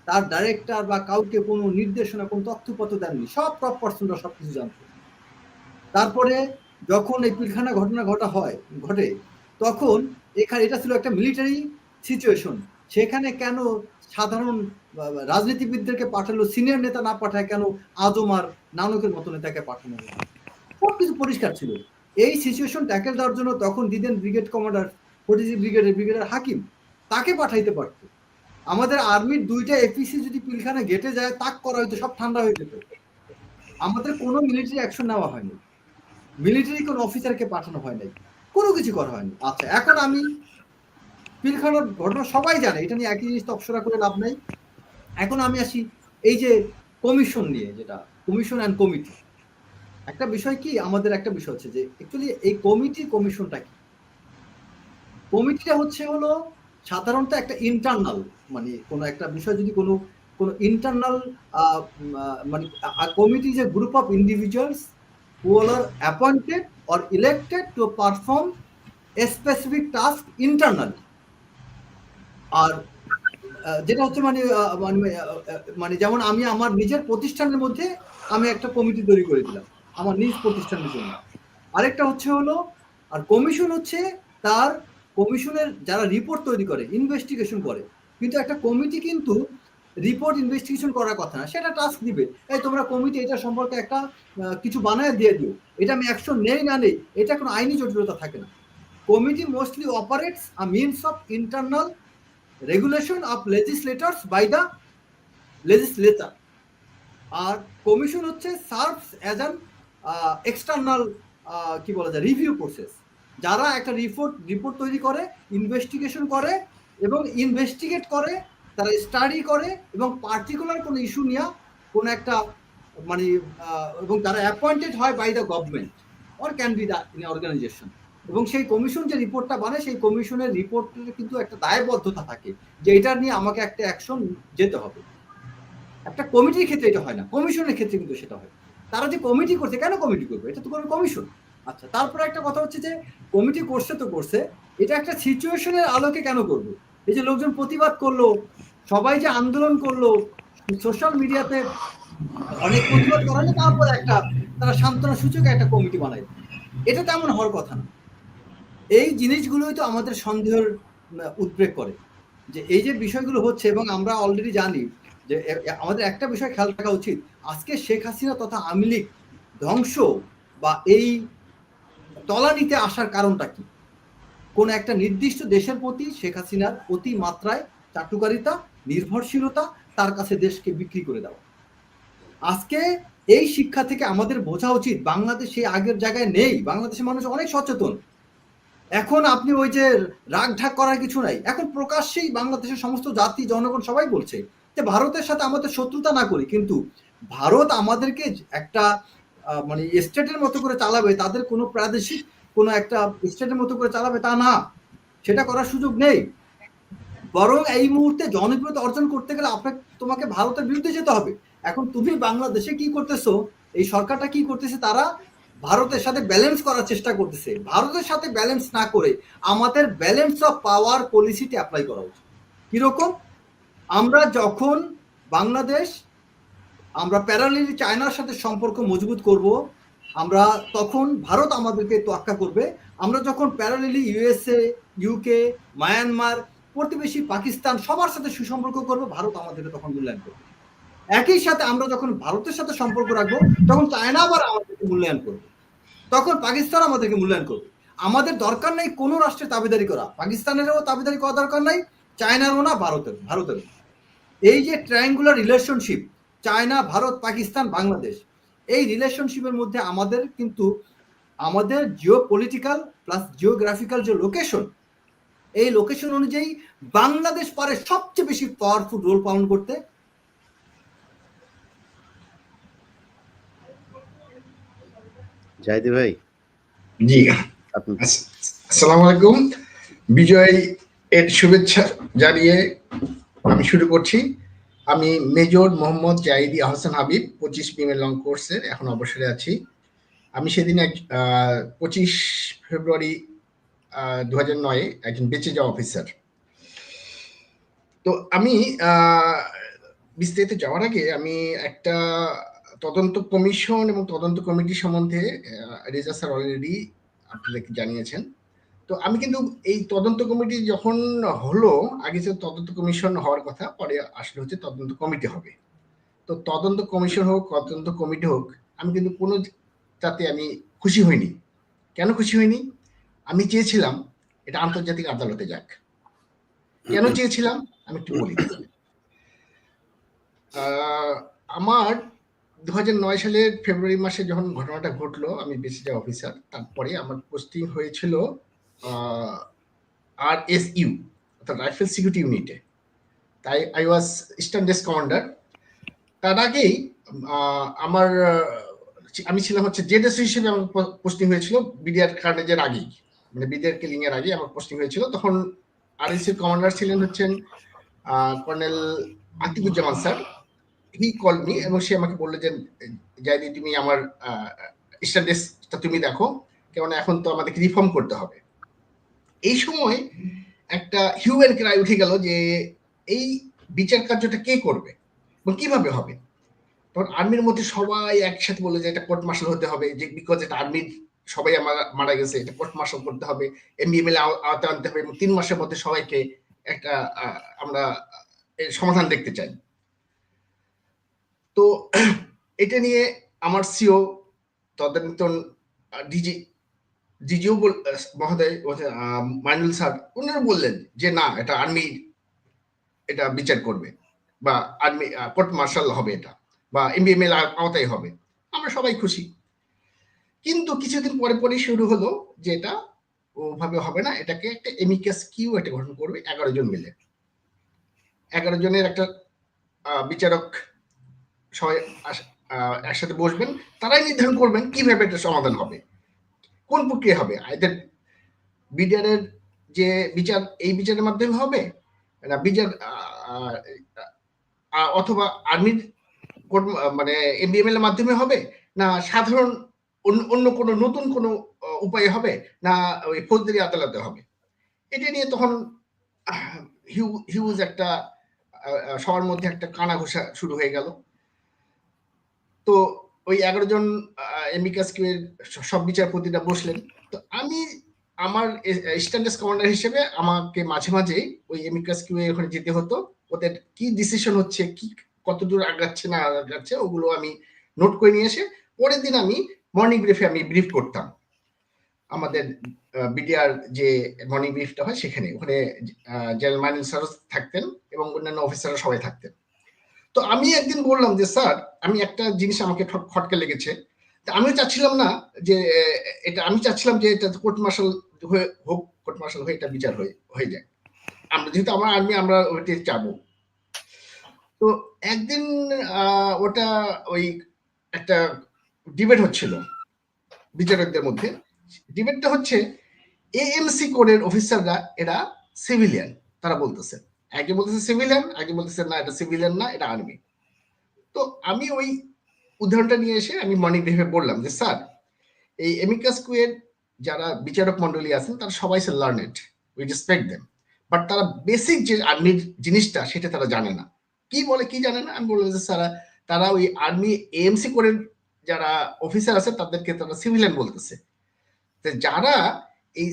তার ডাইরেক্টর বা কাউকে কোনো নির্দেশনা, কোনো তথ্যপত্র দেননি? সব টপ পার্সনরা সবকিছু জানতো। তারপরে যখন এই পিলখানা ঘটনা ঘটে, তখন এটা ছিল একটা মিলিটারি সিচুয়েশন। সেখানে কেন সাধারণ রাজনীতিবিদদেরকে পাঠালো, সিনিয়র নেতা না পাঠায় কেন আজম আর নানকের মতো নেতাকে পাঠানো হলো? সবকিছু পরিষ্কার ছিল। এই সিচুয়েশন ট্যাকেল দেওয়ার জন্য তখন দিদেন ব্রিগেড কমান্ডার 46 ব্রিগেডের হাকিম, তাকে পাঠাইতে পারতো। আমাদের আর্মির 2টা এপিসি যদি পিলখানা গেটে যায়, তাক করা হইতো, সব ঠান্ডা হয়ে যেত। আমাদের কোনো মিলিটারি অ্যাকশন নেওয়া হয়নি, মিলিটারি কোনো অফিসারকে পাঠানো হয় নাই, কোনো কিছু করা হয়নি। আচ্ছা, এখন আমি পিলখানার ঘটনা সবাই জানে, এটা নিয়ে একই জিনিস তফসরা করে লাভ নাই। এখন আমি আসি এই যে কমিশন নিয়ে, যেটা কমিশন অ্যান্ড কমিটি। একটা বিষয় কি, আমাদের একটা বিষয় হচ্ছে যে অ্যাকচুয়ালি এই কমিশনটা কি? কমিটিটা হলো সাধারণত একটা ইন্টারনাল, মানে কোনো একটা বিষয় যদি কোনো ইন্টারনাল মানে committee is a group of individuals who are appointed or elected to perform a specific task internally. আর যেটা হচ্ছে মানে যেমন আমি আমার নিজের প্রতিষ্ঠানের মধ্যে আমি একটা কমিটি তৈরি করে দিলাম আমার নিজ প্রতিষ্ঠানের জন্য। আরেকটা হলো আর কমিশন হচ্ছে তার কমিশনের যারা রিপোর্ট তৈরি করে, ইনভেস্টিগেশন করে। কিন্তু একটা কমিটি কিন্তু রিপোর্ট ইনভেস্টিগেশন করার কথা না, সেটা টাস্ক দিবে, এই তোমরা কমিটি এটা সম্পর্কে একটা কিছু বানায় দিয়ে দিও, এটা আমি অ্যাকশন নেই না নেই, এটা কোনো আইনি জটিলতা থাকে না। Committee mostly operates a means of internal regulation of legislators by the legislator. আর কমিশন হচ্ছে সার্ভস অ্যাজ অ্যান এক্সটার্নাল কি বলা যায় রিভিউ প্রসেস, যারা একটা রিপোর্ট তৈরি করে, ইনভেস্টিগেশন করে এবং ইনভেস্টিগেট করে, তারা স্টাডি করে এবং পার্টিকুলার কোনো ইস্যু নিয়ে কোনো একটা মানে এবং তারা অ্যাপয়েন্টেড হয় by the government or can be the organisation. এবং সেই কমিশন যে রিপোর্টটা বানায়, সেই কমিশনের রিপোর্টের কিন্তু একটা দায়বদ্ধতা থাকে যে এটা নিয়ে আমাকে একটা অ্যাকশন যেতে হবে। একটা কমিটির ক্ষেত্রে এটা হয় না, কমিশনের ক্ষেত্রে কিন্তু সেটা হয়। তারা যে কমিটি করছে, কেন কমিটি করবে? এটা তো কোনো কমিশন। আচ্ছা, তারপরে একটা কথা হচ্ছে যে কমিটি করছে, এটা একটা সিচুয়েশনের আলোকে কেন করবে? এই যে লোকজন প্রতিবাদ করলো, সবাই যে আন্দোলন করলো, সোশ্যাল মিডিয়াতে অনেক প্রতিবাদ করালে তারপর একটা তারা সান্ত্বনা সূচক একটা কমিটি বানায়, এটা তেমন হওয়ার কথা না। এই জিনিসগুলোই তো আমাদের সন্দেহের উদ্রেক করে যে এই যে বিষয়গুলো হচ্ছে, এবং আমরা অলরেডি জানি যে আমাদের একটা বিষয় খেয়াল রাখা উচিত, আজকে শেখ হাসিনা তথা আওয়ামী লীগ ধ্বংস বা এই তলানিতে আসার কারণটা কি? কোন একটা নির্দিষ্ট দেশের প্রতি শেখ হাসিনার অতি মাত্রায় চাটুকারিতা, নির্ভরশীলতা, তার কাছে দেশকে বিক্রি করে দেওয়া। আজকে এই শিক্ষা থেকে আমাদের বোঝা উচিত বাংলাদেশ সেই আগের জায়গায় নেই, বাংলাদেশের মানুষ অনেক সচেতন। এখন আপনি ওই যে রাগ ঢাক করার কিছু নাই, এখন প্রকাশ্যেই বাংলাদেশের সমস্ত জাতি জনগণ সবাই বলছে যে ভারতের সাথে আমাদের শত্রুতা না করি, কিন্তু ভারত আমাদেরকে একটা মানে স্টেটের মতো করে চালাবে, তাদের কোনো প্রাদেশিক কোনো একটা স্টেটের মতো করে চালাবে তা না, সেটা করার সুযোগ নেই। বরং এই মুহূর্তে জনপ্রিয়তা অর্জন করতে গেলে তোমাকে ভারতের বিরুদ্ধে যেতে হবে। এখন তুমি বাংলাদেশে কি করতেছো, এই সরকারটা কি করতেছে, তারা ভারতের সাথে ব্যালেন্স করার চেষ্টা করতেছে। ভারতের সাথে ব্যালেন্স না করে আমাদের ব্যালেন্স অফ পাওয়ার পলিসিটি অ্যাপ্লাই করা উচিত। কিরকম? আমরা যখন বাংলাদেশ আমরা প্যারালালি চায়নার সাথে সম্পর্ক মজবুত করব, আমরা তখন ভারত আমাদেরকে তোয়াক্কা করবে। আমরা যখন প্যারালালি ইউএসএ, ইউকে, মায়ানমার, প্রতিবেশী পাকিস্তান সবার সাথে সুসম্পর্ক করব, ভারত আমাদেরকে তখন মূল্যায়ন করবে। একই সাথে আমরা যখন ভারতের সাথে সম্পর্ক রাখবো, তখন চায়না আবার আমাদেরকে মূল্যায়ন করবে, তখন পাকিস্তান আমাদেরকে মূল্যায়ন করবে। আমাদের দরকার নেই কোনো রাষ্ট্রের দাবিদারি করা, পাকিস্তানেরও দাবিদারি করা দরকার নাই, চায়নারও না, ভারতেরও। এই যে triangular relationship, China, Bharat, Pakistan, Bangladesh, এই রিলেশনশিপের মধ্যে আমাদের কিন্তু আমাদের জিও পলিটিক্যাল প্লাস জিওগ্রাফিক্যাল যে লোকেশন, এই লোকেশন অনুযায়ী বাংলাদেশ পারে সবচেয়ে বেশি পাওয়ারফুল রোল পালন করতে। জাহিদি ভাই, জি, আপনি আসসালামু আলাইকুম। বিজয় এর শুভেচ্ছা জানিয়ে আমি শুরু করছি। আমি major Mohammad Zahidi Ahsan Habib, 25 female long কোর্সের এখন অবসরে আছি। আমি সেদিন 25 ফেব্রুয়ারি 2009 একজন বেঁচে যাওয়া অফিসার। তো আমি বিস্তারিত যাওয়ার আগে আমি একটা তদন্ত কমিশন এবং তদন্ত কমিটি সম্বন্ধে রেজা স্যার অলরেডি আপনাদেরকে জানিয়েছেন। তো আমি কিন্তু এই তদন্ত কমিটি যখন হলো, আগে যে তদন্ত কমিশন হওয়ার কথা, পরে আসলে হচ্ছে তদন্ত কমিটি হবে। তো তদন্ত কমিশন হোক, তদন্ত কমিটি হোক, আমি কিন্তু কোনো তাতে আমি খুশি হইনি। কেন খুশি হইনি? আমি চেয়েছিলাম এটা আন্তর্জাতিক আদালতে যাক। কেন চেয়েছিলাম আমি একটু বলি। আমার 2009 সালের ফেব্রুয়ারি মাসে যখন ঘটনাটা ঘটলো, আমি বেঁচে যাওয়া অফিসার, তারপরে আমার পোস্টিং হয়েছিল RSU, অর্থাৎ রাইফেল সিকিউরিটি ইউনিটে। তাই I was eastern desk commander. তার আগেই আমার আমি ছিলাম হচ্ছে জেডএস হিসেবে আমার পোস্টিং হয়েছিল বিডিআর কার্নেজের আগেই, মানে বিডিআর কিলিং এর আগে আমার পোস্টিং হয়েছিল। তখন RSU কমান্ডার ছিলেন হচ্ছেন কর্নেল আতিকুজ্জামান স্যার। হি কল মি এবং সে আমাকে বললো যে জাহিদি, তুমি আমার ইস্টার্ন ডেস্কটা তুমি দেখো, কেননা এখন তো আমাদেরকে রিফর্ম করতে হবে। এই সময় একটা হিউম্যান ক্রাই উঠে গেল যে এই বিচার কার্যটা কে করবে এবং কিভাবে হবে। তখন আর্মির মধ্যে সবাই একসাথে বলে যে এটা কোর্ট মার্শাল হতে হবে, যে বিকজ এটা আর্মির সবাই মারা গেছে, এটা কোর্ট মার্শাল করতে হবে, এমবিএমএল আওতা আনতে হবে এবং 3 মাসের মধ্যে সবাইকে একটা আমরা সমাধান দেখতে চাই। তো এটা নিয়ে আমার সিও তদানীন্তন ডিজিও মহোদয় মাইনুল স্যার, ওনারা বললেন যে না, এটা আর্মি এটা বিচার করবে বা আর্মি কোর্ট মার্শাল হবে এটা, বা এমবিএমএল আওতায় হবে। আমরা সবাই খুশি। কিন্তু কিছুদিন পরে পরে শুরু হলো যে এটা ওভাবে হবে না, এটাকে একটা এমিকাস কিউ একটা গঠন করবে 11 জন মিলে। 11 জনের একটা বিচারক সবাই একসাথে বসবেন, তারাই নির্ধারণ করবেন কিভাবে এটা সমাধান হবে, কোন প্রক্রিয়া হবে। আইদার বিডিআরের যে বিচার, এই বিচারের মাধ্যমে হবে না, বিচার অথবা আর্মির মানে এমবিএমএল এর মাধ্যমে হবে, না সাধারণ অন্য কোনো নতুন কোনো উপায় হবে, না ওই ফৌজদারি আদালতে হবে। এটা নিয়ে তখন হিউজ একটা সবার মধ্যে একটা কানাঘুষা শুরু হয়ে গেল। তো ওই 11 জন এমিকাস কিউয়ের সব বিচারপতিরা বসলেন। তো আমি আমার স্ট্যান্ডার্ড কমান্ডার হিসেবে আমাকে মাঝে মাঝে ওই এমিকাস কিউয়ে ওখানে যেতে হতো, ওদের কি ডিসিশন হচ্ছে, কি কতদূর আগাচ্ছে না আগাচ্ছে, ওগুলো আমি নোট করে নিয়ে এসে পরের দিন আমি মর্নিং ব্রিফে আমি ব্রিফ করতাম। আমাদের বিডিআর যে মর্নিং ব্রিফটা হয় সেখানে, ওখানে জেনারেল মাইনুল স্যার থাকতেন এবং অন্যান্য অফিসাররা সবাই থাকতেন। তো আমি একদিন বললাম যে স্যার, আমি একটা জিনিস আমাকে খটকা লেগেছে, আমিও চাচ্ছিলাম না যে এটা, আমি চাচ্ছিলাম যে এটা কোর্ট মার্শাল হয়ে হোক, কোর্ট মার্শাল হয়ে এটা বিচার হয়ে যায়, আমরা যেহেতু আমার আর্মি আমরা ওইটা চাবো। তো একদিন ওটা ওই একটা ডিবেট হচ্ছিল বিচারকদের মধ্যে। ডিবেটটা হচ্ছে এএমসি কোডের অফিসাররা এরা সিভিলিয়ান, তারা বলতেছে, আগে বলতেছে সিভিলিয়ান, আগে বলতেছে না এটা সিভিলিয়ান না, এটা আর্মি। তো আমি ওই উদাহরণটা নিয়ে এসে আমি মর্নিং ব্রিফে বললাম যে স্যার, এই এমিকাস কিউয়ের যারা বিচারক মন্ডলী আছেন তারা সবাই learned, we respect them, but তারা বেসিক যে আর্মির জিনিসটা সেটা তারা জানে না। কি বলে কি জানে না? আমি বললাম যে স্যার, তারা ওই আর্মি এএমসি কোডের যারা অফিসার আছে তাদেরকে তারা সিভিলিয়ান বলতেছে। যারা এই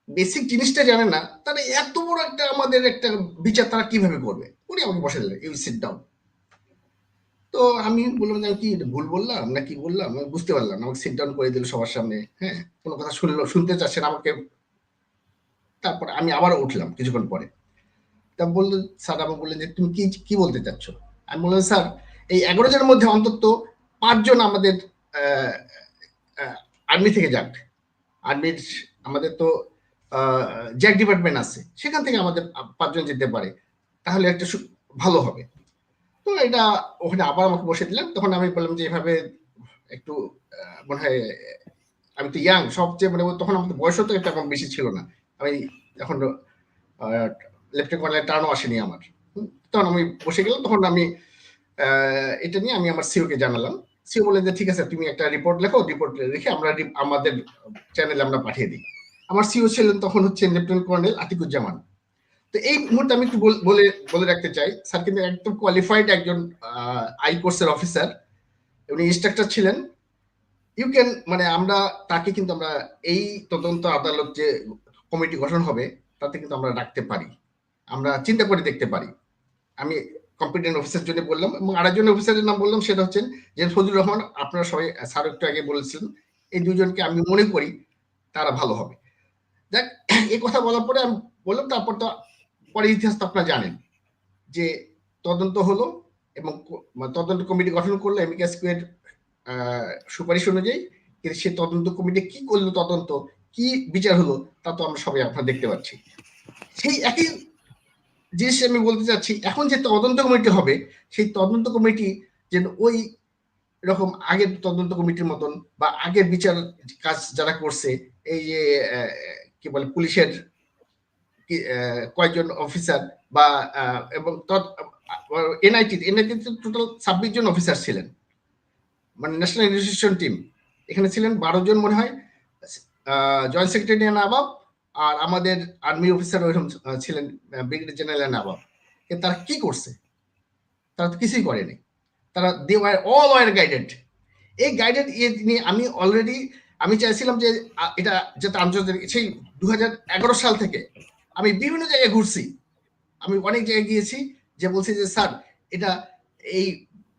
বেসিক জিনিসটা জানে না, তারা এত বড় একটা আমাদের একটা বিচার তারা কিভাবে করবে? উনি আমাকে বসে দিলেন, ইউ সিট ডাউন। তো আমি বললাম যে কি ভুল বললাম না কি বললাম, আমি বুঝতে পারলাম না। আমাকে সিট ডাউন করে দিল সবার সামনে, হ্যাঁ, কোনো কথা শুনতে চাচ্ছে না আমাকে। তারপর আমি আবার উঠলাম কিছুক্ষণ পরে। তা বললো স্যার, আমাকে বললেন যে তুমি কি কি বলতে চাচ্ছ? আমি বললাম স্যার, এই 11 জনের মধ্যে অন্তত 5 জন আমাদের আর্মি থেকে যাক। আর্মির আমাদের তো জ্যাক ডিপার্টমেন্ট আছে, সেখান থেকে আমাদের 5 জন যেতে পারে, তাহলে একটা ভালো হবে। তো এটা ওখানে আবার আমাকে বসে দিলাম। তখন আমি বললাম যে এভাবে একটু মনে হয়, আমি তো ইয়াং সবচেয়ে, মানে তখন আমাদের বয়সও তো এটা বেশি ছিল না, আমি এখন লেফটেন্যান্ট কর্নেল টার্নও আসেনি আমার। তখন আমি বসে গেলাম, তখন আমি এটা নিয়ে আমি আমার সিও কে জানালাম। সিও বলে যে ঠিক আছে, তুমি একটা রিপোর্ট লেখো, রিপোর্ট লিখে আমরা আমাদের চ্যানেলে আমরা পাঠিয়ে দিই। আমার সিও ছিলেন তখন হচ্ছে লেফটেন্যান্ট কর্নেল আতিকুজ্জামান। তো এই মুহূর্তে আমি একটু বলে রাখতে চাই, স্যার কিন্তু একদম কোয়ালিফাইড একজন আই কোর্সের অফিসার, উনি ইনস্ট্রাক্টর ছিলেন। ইউ ক্যান, মানে আমরা তাকে কিন্তু আমরা এই তদন্ত আদালত যে কমিটি গঠন হবে তাতে কিন্তু আমরা রাখতে পারি, আমরা চিন্তা করে দেখতে পারি। আমি কম্পিটেন্ট অফিসার জন্য বললাম, এবং আরেকজন অফিসারের নাম বললাম, সেটা হচ্ছেন জেন ফজলুর রহমান। আপনারা সবাই স্যার একটু আগে বলেছিলেন, এই দুজনকে আমি মনে করি তারা ভালো হবে। দেখ, এই কথা বলার পরে আমি বললাম, তারপর তো পরে ইতিহাস তো আপনারা জানেন যে তদন্ত হলো এবং তদন্ত কমিটি গঠন করলো এমিকাস কিউরির সুপারিশ অনুযায়ী। কিন্তু সে তদন্ত কমিটি কি করলো, তদন্ত কি বিচার হলো, তা তো আমরা সবাই আপনারা দেখতে পাচ্ছি। সেই একই জিনিস আমি বলতে চাচ্ছি, এখন যে তদন্ত কমিটি হবে, সেই তদন্ত কমিটি যেন ওই রকম আগের তদন্ত কমিটির মতন বা আগের বিচার কাজ যারা করছে, এই যে কি বলে পুলিশের কয়েকজন অফিসার বা এবং এনআইটি টোটাল 26 জন অফিসার ছিলেন, মানে ন্যাশনাল ইনভেস্টিগেশন টিম। এখানে ছিলেন 12 জন মনে হয় জয়েন্ট সেক্রেটারি নাবাব, আর আমাদের আর্মি অফিসার ওইরকম ছিলেন ব্রিগেডিয়ার জেনারেল নাবাব। তারা কি করছে? তারা তো কিছুই করেনি। তারা they were all were guided. এই গাইডেড নিয়ে আমি অলরেডি আমি চাইছিলাম যে এটা যাতে আন্তর্জাতিক, সেই 2011 সাল থেকে আমি বিভিন্ন জায়গায় ঘুরছি, আমি অনেক জায়গায় গিয়েছি, যে বলছি যে স্যার এটা এই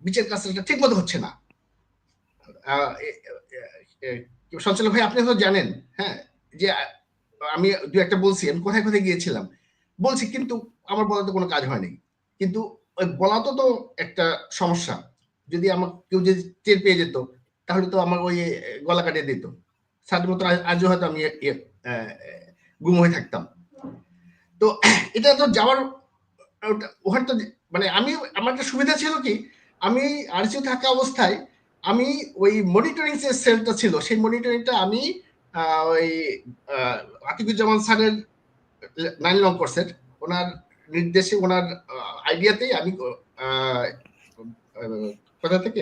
বিচার কাজটা ঠিক মতো হচ্ছে না। সঞ্চালক ভাই, আপনি তো জানেন, হ্যাঁ, যে আমি দু একটা বলছি, আমি কোথায় কোথায় গিয়েছিলাম বলছি, কিন্তু আমার বলাতে কোনো কাজ হয়নি। কিন্তু ওই বলা তো একটা সমস্যা, যদি আমার কেউ যদি টের পেয়ে যেত তাহলে তো আমার ওই গলা কাটিয়ে দিত, স্যারের মতো আজও হয়তো আমি গুম হয়ে থাকতাম। তো এটা তো যাওয়ার ওখানে তো, মানে আমি, আমার একটা সুবিধা ছিল কি, আমি আরসিউ থাকা অবস্থায় আমি ওই মনিটরিং যে সেলটা ছিল, সেই মনিটরিংটা আমি ওই আতিকুজ্জামান স্যারের 9 নং কোর্সের ওনার নির্দেশে, ওনার আইডিয়াতেই আমি কোথা থেকে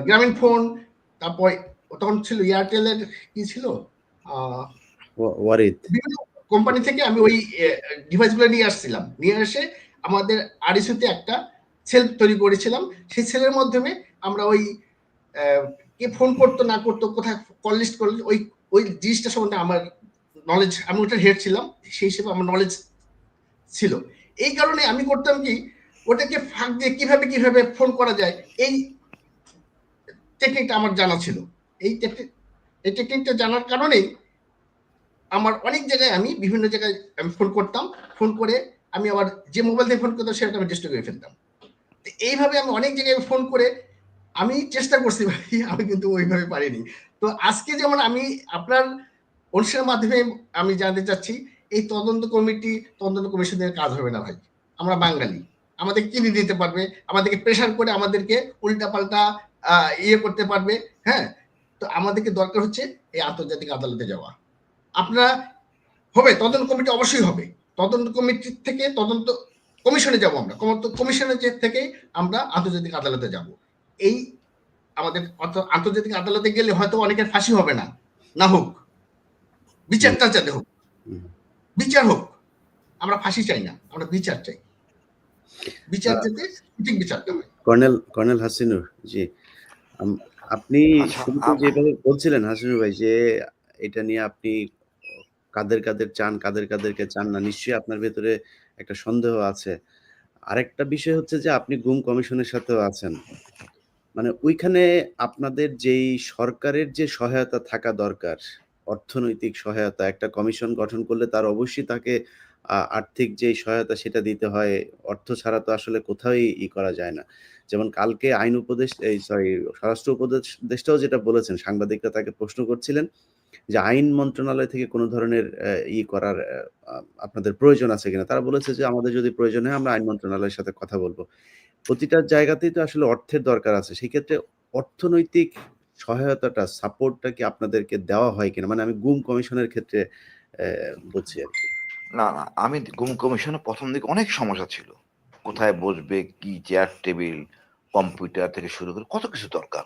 গ্রামীণ ফোন, তারপর তখন ছিল এয়ারটেলের কি ছিল, ওয়ারিদ, বিভিন্ন কোম্পানি থেকে আমি ওই ডিভাইসগুলো নিয়ে আসছিলাম। নিয়ে এসে আমাদের আরইসিতে একটা সেল তৈরি করেছিলাম। সেই সেলের মাধ্যমে আমরা ওই কে ফোন করতো না করতো, কোথায় কল লিস্ট করলে, ওই জিনিসটা সম্বন্ধে আমার নলেজ, আমি ওটার হেড ছিলাম, সেই হিসেবে আমার নলেজ ছিল। এই কারণে আমি করতাম কি, ওটাকে ফাঁক দিয়ে কিভাবে ফোন করা যায়, এই টেকনিকটা আমার জানা ছিল। এই টেকনিকটা জানার কারণেই আমার অনেক জায়গায়, আমি বিভিন্ন জায়গায় আমি ফোন করতাম, ফোন করে আমি আবার যে মোবাইল থেকে ফোন করতাম সেটা আমি ডিস্ট্রয় করে ফেলতাম। এইভাবে আমি অনেক জায়গায় ফোন করে আমি চেষ্টা করছি ভাই, আমি কিন্তু ওইভাবে পারিনি। তো আজকে যেমন আমি আপনার অনুষ্ঠানের মাধ্যমে আমি জানতে চাচ্ছি, এই তদন্ত কমিশনের কাজ হবে না ভাই। আমরা বাঙালি, আমাদের কিনে দিতে পারবে, আমাদেরকে প্রেশার করে আমাদেরকে উল্টা পাল্টা ইয়ে করতে পারবে, হ্যাঁ। তো আমাদেরকে দরকার হচ্ছে এই আন্তর্জাতিক আদালতে যাওয়া। আপনারা হবে, তদন্ত কমিটি অবশ্যই হবে, তদন্ত কমিটি থেকে তদন্ত কমিশনে যাব, আমরা কমিশনের থেকে আমরা আন্তর্জাতিক আদালতে যাব। এই আমাদের আন্তর্জাতিক আদালতে গেলে হয়তো অনেকের ফাঁসি হবে না, না হোক, বিচারটা যাতে হোক, বিচার হোক। আমরা ফাঁসি চাই না, আমরা বিচার চাই, বিচার যাতে ঠিক বিচারটা হয়। কর্নেল হাসিনুর জি, আপনি শুরুতে যেভাবে বলছিলেন হাসিনুর ভাই, যে এটা নিয়ে আপনি কাদের চান, কাদেরকে চান না, নিশ্চয়ই আপনার ভেতরে একটা সন্দেহ আছে। আরেকটা বিষয় হচ্ছে যে আপনি গুম কমিশনের সাথেও আছেন, মানে ওইখানে আপনাদের যেই সরকারের যে সহায়তা থাকা দরকার, অর্থনৈতিক সহায়তা, একটা কমিশন গঠন করলে তার অবশ্যই তাকে আর্থিক যেই সহায়তা সেটা দিতে হয়। অর্থ ছাড়া তো আসলে কোথাওই করা যায় না। যেমন কালকে স্বরাষ্ট্র উপদেষ্টাও যেটা বলেছেন, সাংবাদিকরা তাকে প্রশ্ন করছিলেন যে আইন মন্ত্রণালয় থেকে কোনো ধরনের করার আপনাদের প্রয়োজন আছে কিনা? তারা বলেছে যে, "আমাদের যদি প্রয়োজন হয় আমরা আইন মন্ত্রণালয়ের সাথে কথা বলব।" প্রতিটা জায়গাতেই তো আসলে অর্থের দরকার আছে। সেক্ষেত্রে অর্থনৈতিক সহায়তাটা, সাপোর্টটা কি আপনাদেরকে দেওয়া হয় কিনা? মানে আমি গুম কমিশনের ক্ষেত্রে বলছি আরকি। না, না, আমি গুম কমিশনে ১ম দিকে অনেক সমস্যা ছিল। কোথায় বসবে, কি চেয়ার টেবিল, কম্পিউটার থেকে শুরু করে কত কিছু দরকার।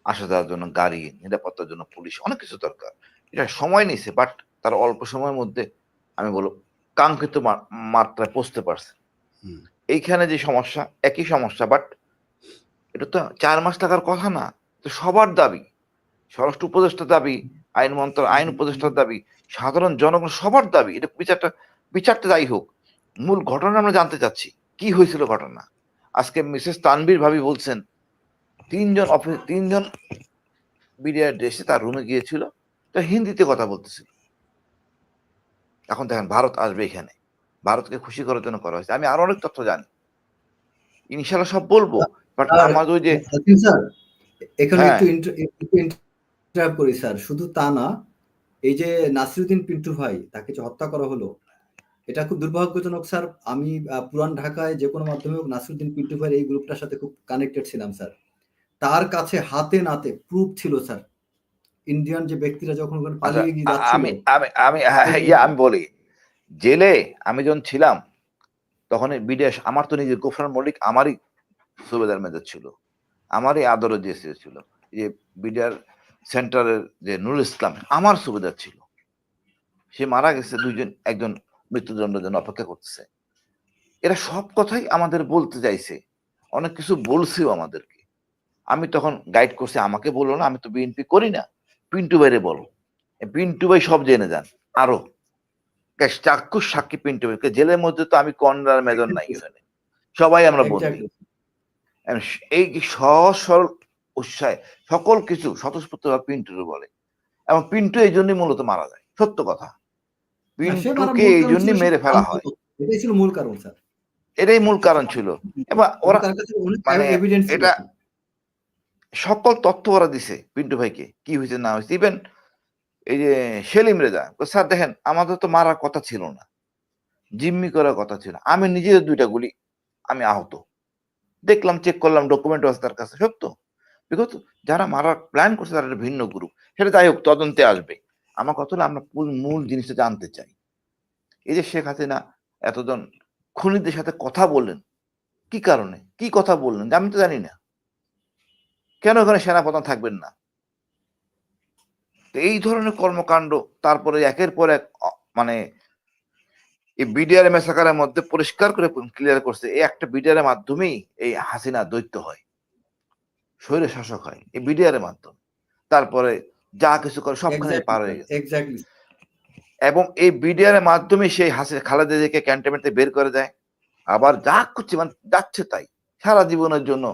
আসা যাওয়ার জন্য গাড়ি, নিরাপত্তার জন্য পুলিশ, অনেক কিছু দরকার। এটা সময় নিছে, বাট তারা অল্প সময়ের মধ্যে আমি বলব কাঙ্ক্ষিত মাত্রায় পৌঁছতে পারছে। হুম, এইখানে যে সমস্যা, একই সমস্যা, বাট এটা তো ৪ মাস লাগার কথা না। তো সবার দাবি, স্বরাষ্ট্র উপদেষ্টার দাবি, আইন উপদেষ্টার দাবি, সাধারণ জনগণ সবার দাবি। এটা বিচারটা যাই হোক। মূল ঘটনা আমরা জানতে চাচ্ছি। কি হয়েছিল ঘটনা? আজকে মিসেস তানভীর ভাবি বলছেন ৩ জন বিডিআর এসে তার রুমে গিয়েছিল। তা হিন্দিতে কথা বলতেছিল। এখন দেখেন ভারত আসবে এখানে। ভারতকে খুশি করার জন্য করা হয়েছে। আমি আরো অনেক তথ্য জানি। ইনশাআল্লাহ সব বলবো। বাট স্যার, আমার ওই যে হাসিন স্যার, এখানে হ্যাঁ, একটু ইন্টারাপ্ট করি স্যার। শুধু তা না, এই যে নাসিরুদ্দিন পিন্টু ভাই, তাকে যে হত্যা করা হলো, এটা খুব দুর্ভাগ্যজনক স্যার। আমি পুরান ঢাকায় যে কোনো মাধ্যমে হোক নাসিরুদ্দিন পিন্টু ভাইয়ের এই গ্রুপটার সাথে খুব কানেক্টেড ছিলাম স্যার। তার কাছে হাতে নাতে প্রুফ ছিল স্যার। ইন্ডিয়ান যে ব্যক্তিরা যখন ওখানে আচ্ছা, পালিয়ে গিয়ে যাচ্ছিল, আমি আমি আমি হ্যাঁ, হ্যাঁ, আমি বলি। জেলে আমি যখন ছিলাম তখন বিদেশ আমার তো নিজের গোফরান মল্লিক আমারই সুবেদার মেজর ছিল। আমারই আদরের যে ছিল। যে বিডিআর সেন্টারের যে নুরুল ইসলাম আমার সুবেদার ছিল। সে মারা গেছে, একজন মৃত্যুদণ্ডের জন্য অপেক্ষা করতেছে। এরা সব কথাই আমাদের বলতে চাইছে। অনেক কিছু বলছেও আমাদেরকে। আমি তখন গাইড করছি, আমাকে বললো না, আমি তো বিএনপি করি না। পিন্টু ভাইরে বলো। পিন্টু ভাই সব জেনে যান। আরো চাক্ষুষ সাক্ষী পিন্টু ভাই। জেলের মধ্যে তো আমি কর্নার মেজর নাই এখানে। সবাই আমরা বন্দী। এক্স্যাক্টলি এই যে সহজ সরল উৎসাহে সকল কিছু স্বতঃস্ফূর্তভাবে পিন্টুর বলে। এবং পিন্টু এই জন্যই মূলত মারা যায়। সত্য কথা। না, সে মারার পিন্টুকে মূল এই কারণ ছিল জন্যই সে মেরে ফেলা হয়। এটাই ছিল মূল কারণ স্যার। এটাই মূল কারণ ছিল। এবং এবং ওরা তার কাছে অনেক মানে এভিডেন্স ছিল এটা স্যার। সকল তথ্য ওরা দিছে পিন্টু ভাইকে। কি হয়েছে না হয়েছে। ইভেন এই যে সেলিম রেজা, স্যার দেখেন আমাদের তো মারার কথা ছিল না। জিম্মি করার কথা ছিল। আমি নিজের ২ টা গুলি আমি আহত। দেখলাম, চেক করলাম, ডকুমেন্ট আছে তার কাছে। সত্য। বিকজ যারা মারার প্ল্যান করছে তারা একটা ভিন্ন গ্রুপ। সেটা যাই হোক, তদন্তে আসবে। আমার কথা হলো আমরা মূল জিনিসটা জানতে চাই। এই যে শেখ হাসিনা এতজন খুনিদের সাথে কথা বললেন, কি কারণে? কি কথা বললেন? আমি তো জানি না। কেন ওখানে সেনাপ্রধান থাকবেন না? তো এই ধরনের কর্মকাণ্ড, তারপরে একের পর এক মানে এই বিডিআর মেসাকারের মধ্যে পরিষ্কার করে ক্লিয়ার করছে, এই একটা বিডিআর এর মাধ্যমেই এই হাসিনা দৈত্য হয়, স্বৈর শাসক হয় এই বিডিআর এর মাধ্যমে। তারপরে যা কিছু করে সবখানে এক্স্যাক্টলি পার স্যার, হয়ে গেছে। এক্স্যাক্টলি। এবং এই বিডিআর এর মাধ্যমে সেই খালেদা জিয়াকে ক্যান্টনমেন্ট থেকে বের করে দেয়। আবার যা করছে মানে যাচ্ছে তাই। সারা জীবনের জন্য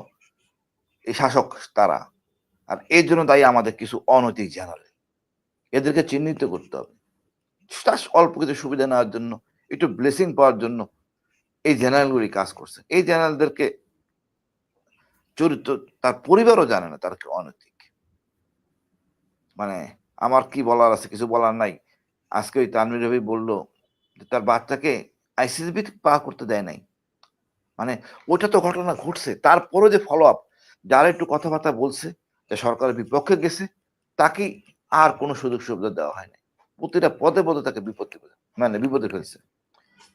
এই শাসক তারা। আর এর জন্য দায়ী আমাদের কিছু অনৈতিক জেনারেল। এদেরকে চিহ্নিত করতে হবে। অল্প কিছু সুবিধা নেওয়ার জন্য, একটু ব্লেসিং পাওয়ার জন্য এই জেনারেলগুলি কাজ করছে। এই জেনারেলদেরকে চরিত্র তার পরিবারও জানে না তারা কি অনৈতিক। মানে আমার কি বলার আছে, কিছু বলার নাই। আজকে ওই তানভীর রবি বললো যে তার বাচ্চাকে আইসিসিবি পা করতে দেয় নাই। মানে ওইটা তো ঘটনা ঘটছে, তারপরে যে ফলো আপ, যারা একটু কথাবার্তা বলছে, যে সরকারের বিপক্ষে গেছে, তাকে আর কোনো সুযোগ সুবিধা দেওয়া হয় নাই। প্রতিটা পদে পদে তাকে বিপদে ফেলছে।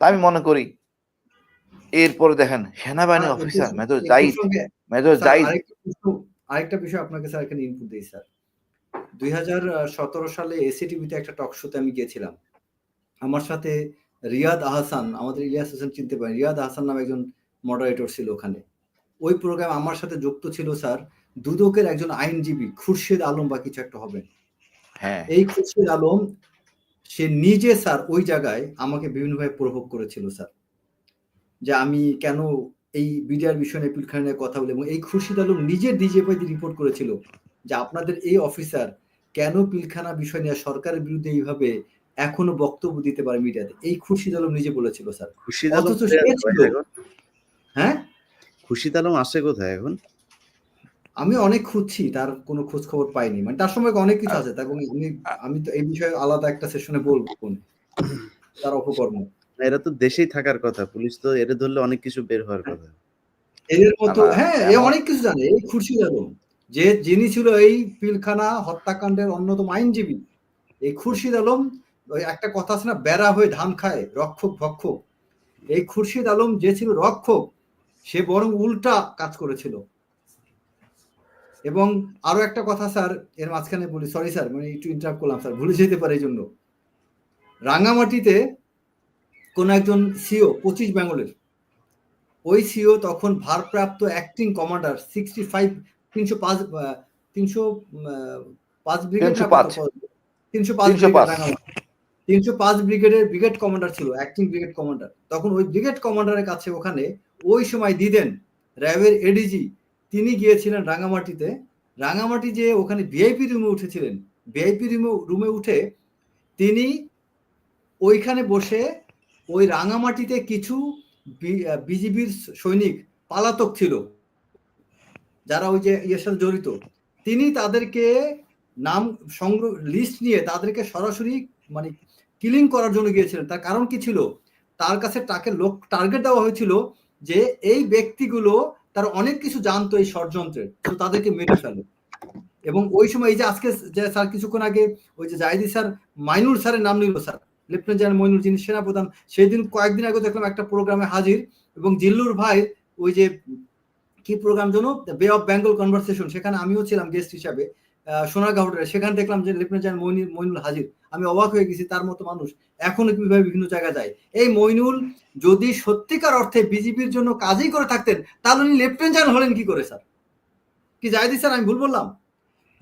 তা আমি মনে করি এরপরে দেখেন সেনাবাহিনী এ অফিসার এ প্রসঙ্গে মেজর স্যার জাহিদ। আরেকটা বিষয় আপনাকে স্যার এখানে ইনপুট দেই স্যার। 2017 সালে এসিটিভিতে একটা টক শোতে আমি গিয়েছিলাম। আমার সাথে রিয়াদ আহসান, আমাদের ইলিয়াস হোসেন চিনতে পারেন, রিয়াদ আহসান নামে একজন মডারেটর ছিল ওখানে। ওই প্রোগ্রাম আমার সাথে যুক্ত ছিল স্যার দুদকের একজন আইনজীবী খুরশেদ আলম বা কিছু একটা হবেন। হ্যাঁ, এই খুরশেদ আলম সে নিজে স্যার ওই জায়গায় আমাকে বিভিন্নভাবে প্রভোগ করেছিল স্যার, যে আমি কেন এই বিডিআর বিষয় নিয়ে পিলখানা নিয়ে কথা বলি। এবং এই খুরশিদ আলম নিজের ডিজিএফআই রিপোর্ট করেছিল যে আপনাদের এই অফিসার কেন পিলখানা বিষয় নিয়ে সরকারের বিরুদ্ধে এইভাবে এখনো বক্তব্য দিতে পারে মিডিয়াতে। এই খুরশিদ আলম নিজে বলেছিল স্যার। খুরশিদ আলম অথচ কোথায় সে আছে ভাই ছিল, এখন? হ্যাঁ খুরশিদ আলম আছে কোথায় এখন? আমি অনেক খুঁজছি, তার কোনো খোঁজ খবর পাইনি। মানে তার সম্পর্কে অনেক কিছু আছে, এবং আমি তো এই বিষয়ে আলাদা একটা সেশনে বলবো তার অপকর্ম। এরা তো দেশেই থাকার কথা, পুলিশ তো এরা ধরলে অনেক কিছু বের হওয়ার কথা। এদের না মতো, না হ্যাঁ, এ এমন অনেক কিছু জানে। এই খুরশিদ আলম, যিনি ছিল এই পিলখানা হত্যাকাণ্ডের অন্যতম আইনজীবী, এই খুরশিদ আলম, ওই একটা কথা আছে না, বেড়া হয়ে ধান খায়, রক্ষক ভক্ষক। এই খুরশিদ আলম যে ছিল রক্ষক, সে বরং উল্টা কাজ করেছিল। এবং আরো একটা কথা স্যার এর মাঝখানে বলি, সরি স্যার, মানে একটু ইন্টারাপ্ট করলাম স্যার, ভুলে যেতে পারে এই জন্য। রাঙামাটিতে কোন একজন সিও 25 বেঙ্গলের, ওই সিও তখন ভারপ্রাপ্ত অ্যাক্টিং কমান্ডার 65 305 ব্রিগেড না কত, 305 305 ব্রিগেড 305 রাঙামাটি, 305 ব্রিগেডের ব্রিগেড কমান্ডার ছিল, অ্যাক্টিং ব্রিগেড কমান্ডার। তখন ওই ব্রিগেড কমান্ডারের কাছে ওখানে ওই সময় দিদেন র্যাবের এডিজি, তিনি গিয়েছিলেন রাঙামাটিতে। রাঙামাটি যে ওখানে ভিআইপি রুমে উঠেছিলেন, ভিআইপি রুমে উঠে তিনি ওইখানে বসে ওই রাঙামাটিতে কিছু বিজিবির সৈনিক পালাতক ছিল, যারা ওই যে ইয়ের সাথে জড়িত, তিনি তাদেরকে নাম সংগ্রহ লিস্ট নিয়ে তাদেরকে সরাসরি মানে কিলিং করার জন্য গিয়েছিলেন। তার কারণ কি ছিল? তার কাছে তাকে টার্গেট দেওয়া হয়েছিল যে এই ব্যক্তিগুলো তার অনেক কিছু জানতো এই ষড়যন্ত্রের, তো তাদেরকে মেরে ফেলে। এবং ওই সময় এই যে আজকে যে স্যার কিছুক্ষণ আগে ওই যে জাহিদি স্যার মাইনুল স্যারের নাম নিল স্যার, লেফটেন্যান্ট জেনারেল মইনুল, যিনি সেনাপ্রধান, সেই দিন কয়েকদিন আগে দেখলাম একটা প্রোগ্রামে হাজির, এবং জিল্লুর ভাই ওই যে কি প্রোগ্রাম জন্য, বে অফ বেঙ্গল কনভারসেশন, সেখানে আমিও ছিলাম গেস্ট হিসাবে সোনারগাঁও হোটেলে, সেখানে দেখলাম যে লেফটেন্যান্ট জেনারেল মইনুল হাজির। আমি অবাক হয়ে গেছি, তার মতো মানুষ এখনো কিভাবে বিভিন্ন জায়গায় যায়। এই মইনুল যদি সত্যিকার অর্থে বিজেপির জন্য কাজই করে থাকতেন, তাহলে উনি লেফটেন্যান্ট জেনারেল হলেন কি করে স্যার? কি জাহিদি স্যার আমি ভুল বললাম?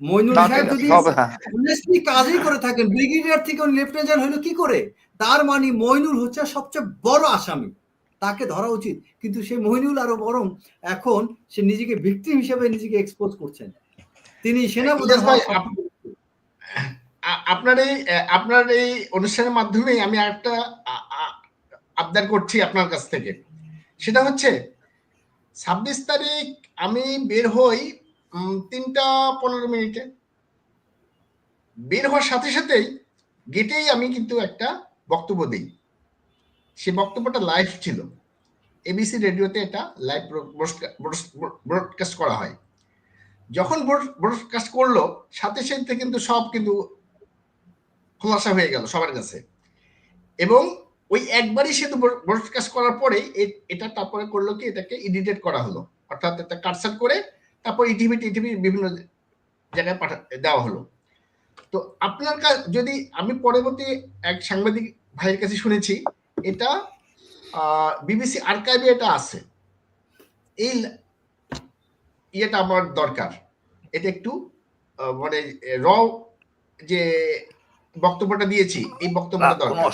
মইনুল না সাহেব ঠিক আছে যদি সব হ্যাঁ অনেস্টলি কাজই করে থাকেন, ব্রিগেডিয়ার থেকে উনি লেফটেন্যান্ট জেনারেল হলো কি করে? তার মানে মইনুল হচ্ছে সবচেয়ে বড় আসামি, তাকে ধরা উচিত। কিন্তু সেই মইনুল আরো বরং এখন সে নিজেকে ভিকটিম হিসেবে নিজেকে এক্সপোজ করছেন। তিনি সেনাপ্রধান ইলিয়াস ভাই, হওয়ার আপনার এই অনুষ্ঠানের মাধ্যমে আমি একটা আবদার করছি আপনার কাছ থেকে। সেটা হচ্ছে 26 তারিখ আমি বের হই 3:15 বের হওয়ার সাথে সাথেই গেটেই আমি কিন্তু একটা বক্তব্য দিই। সে বক্তব্যটা লাইভ ছিল, এবিসি রেডিওতে এটা লাইভ ব্রডকাস্ট করা হয়। যখন ব্রডকাস্ট করলো, সাথে সাথে কিন্তু সব কিন্তু খোলাসা হয়ে গেল সবার কাছে। এবং ওই একবারই সে ব্রডকাস্ট করার পরে এটা তারপরে করলো কি, এটাকে এডিটেড করা হলো, অর্থাৎ এটা কাটসাট করে তারপর ইটিভি বিভিন্ন জায়গায় দেওয়া হলো। তো আপনার যদি আমি পরবর্তী এক সাংবাদিক ভাইয়ের কাছে শুনেছি, এটা বিবিসি আর্কাইভে এটা আছে। এই ইয়েটা আমার দরকার, এটা একটু মানে র যে বক্তব্যটা দিয়েছি, এই না বক্তব্যটা কোনো দরকার।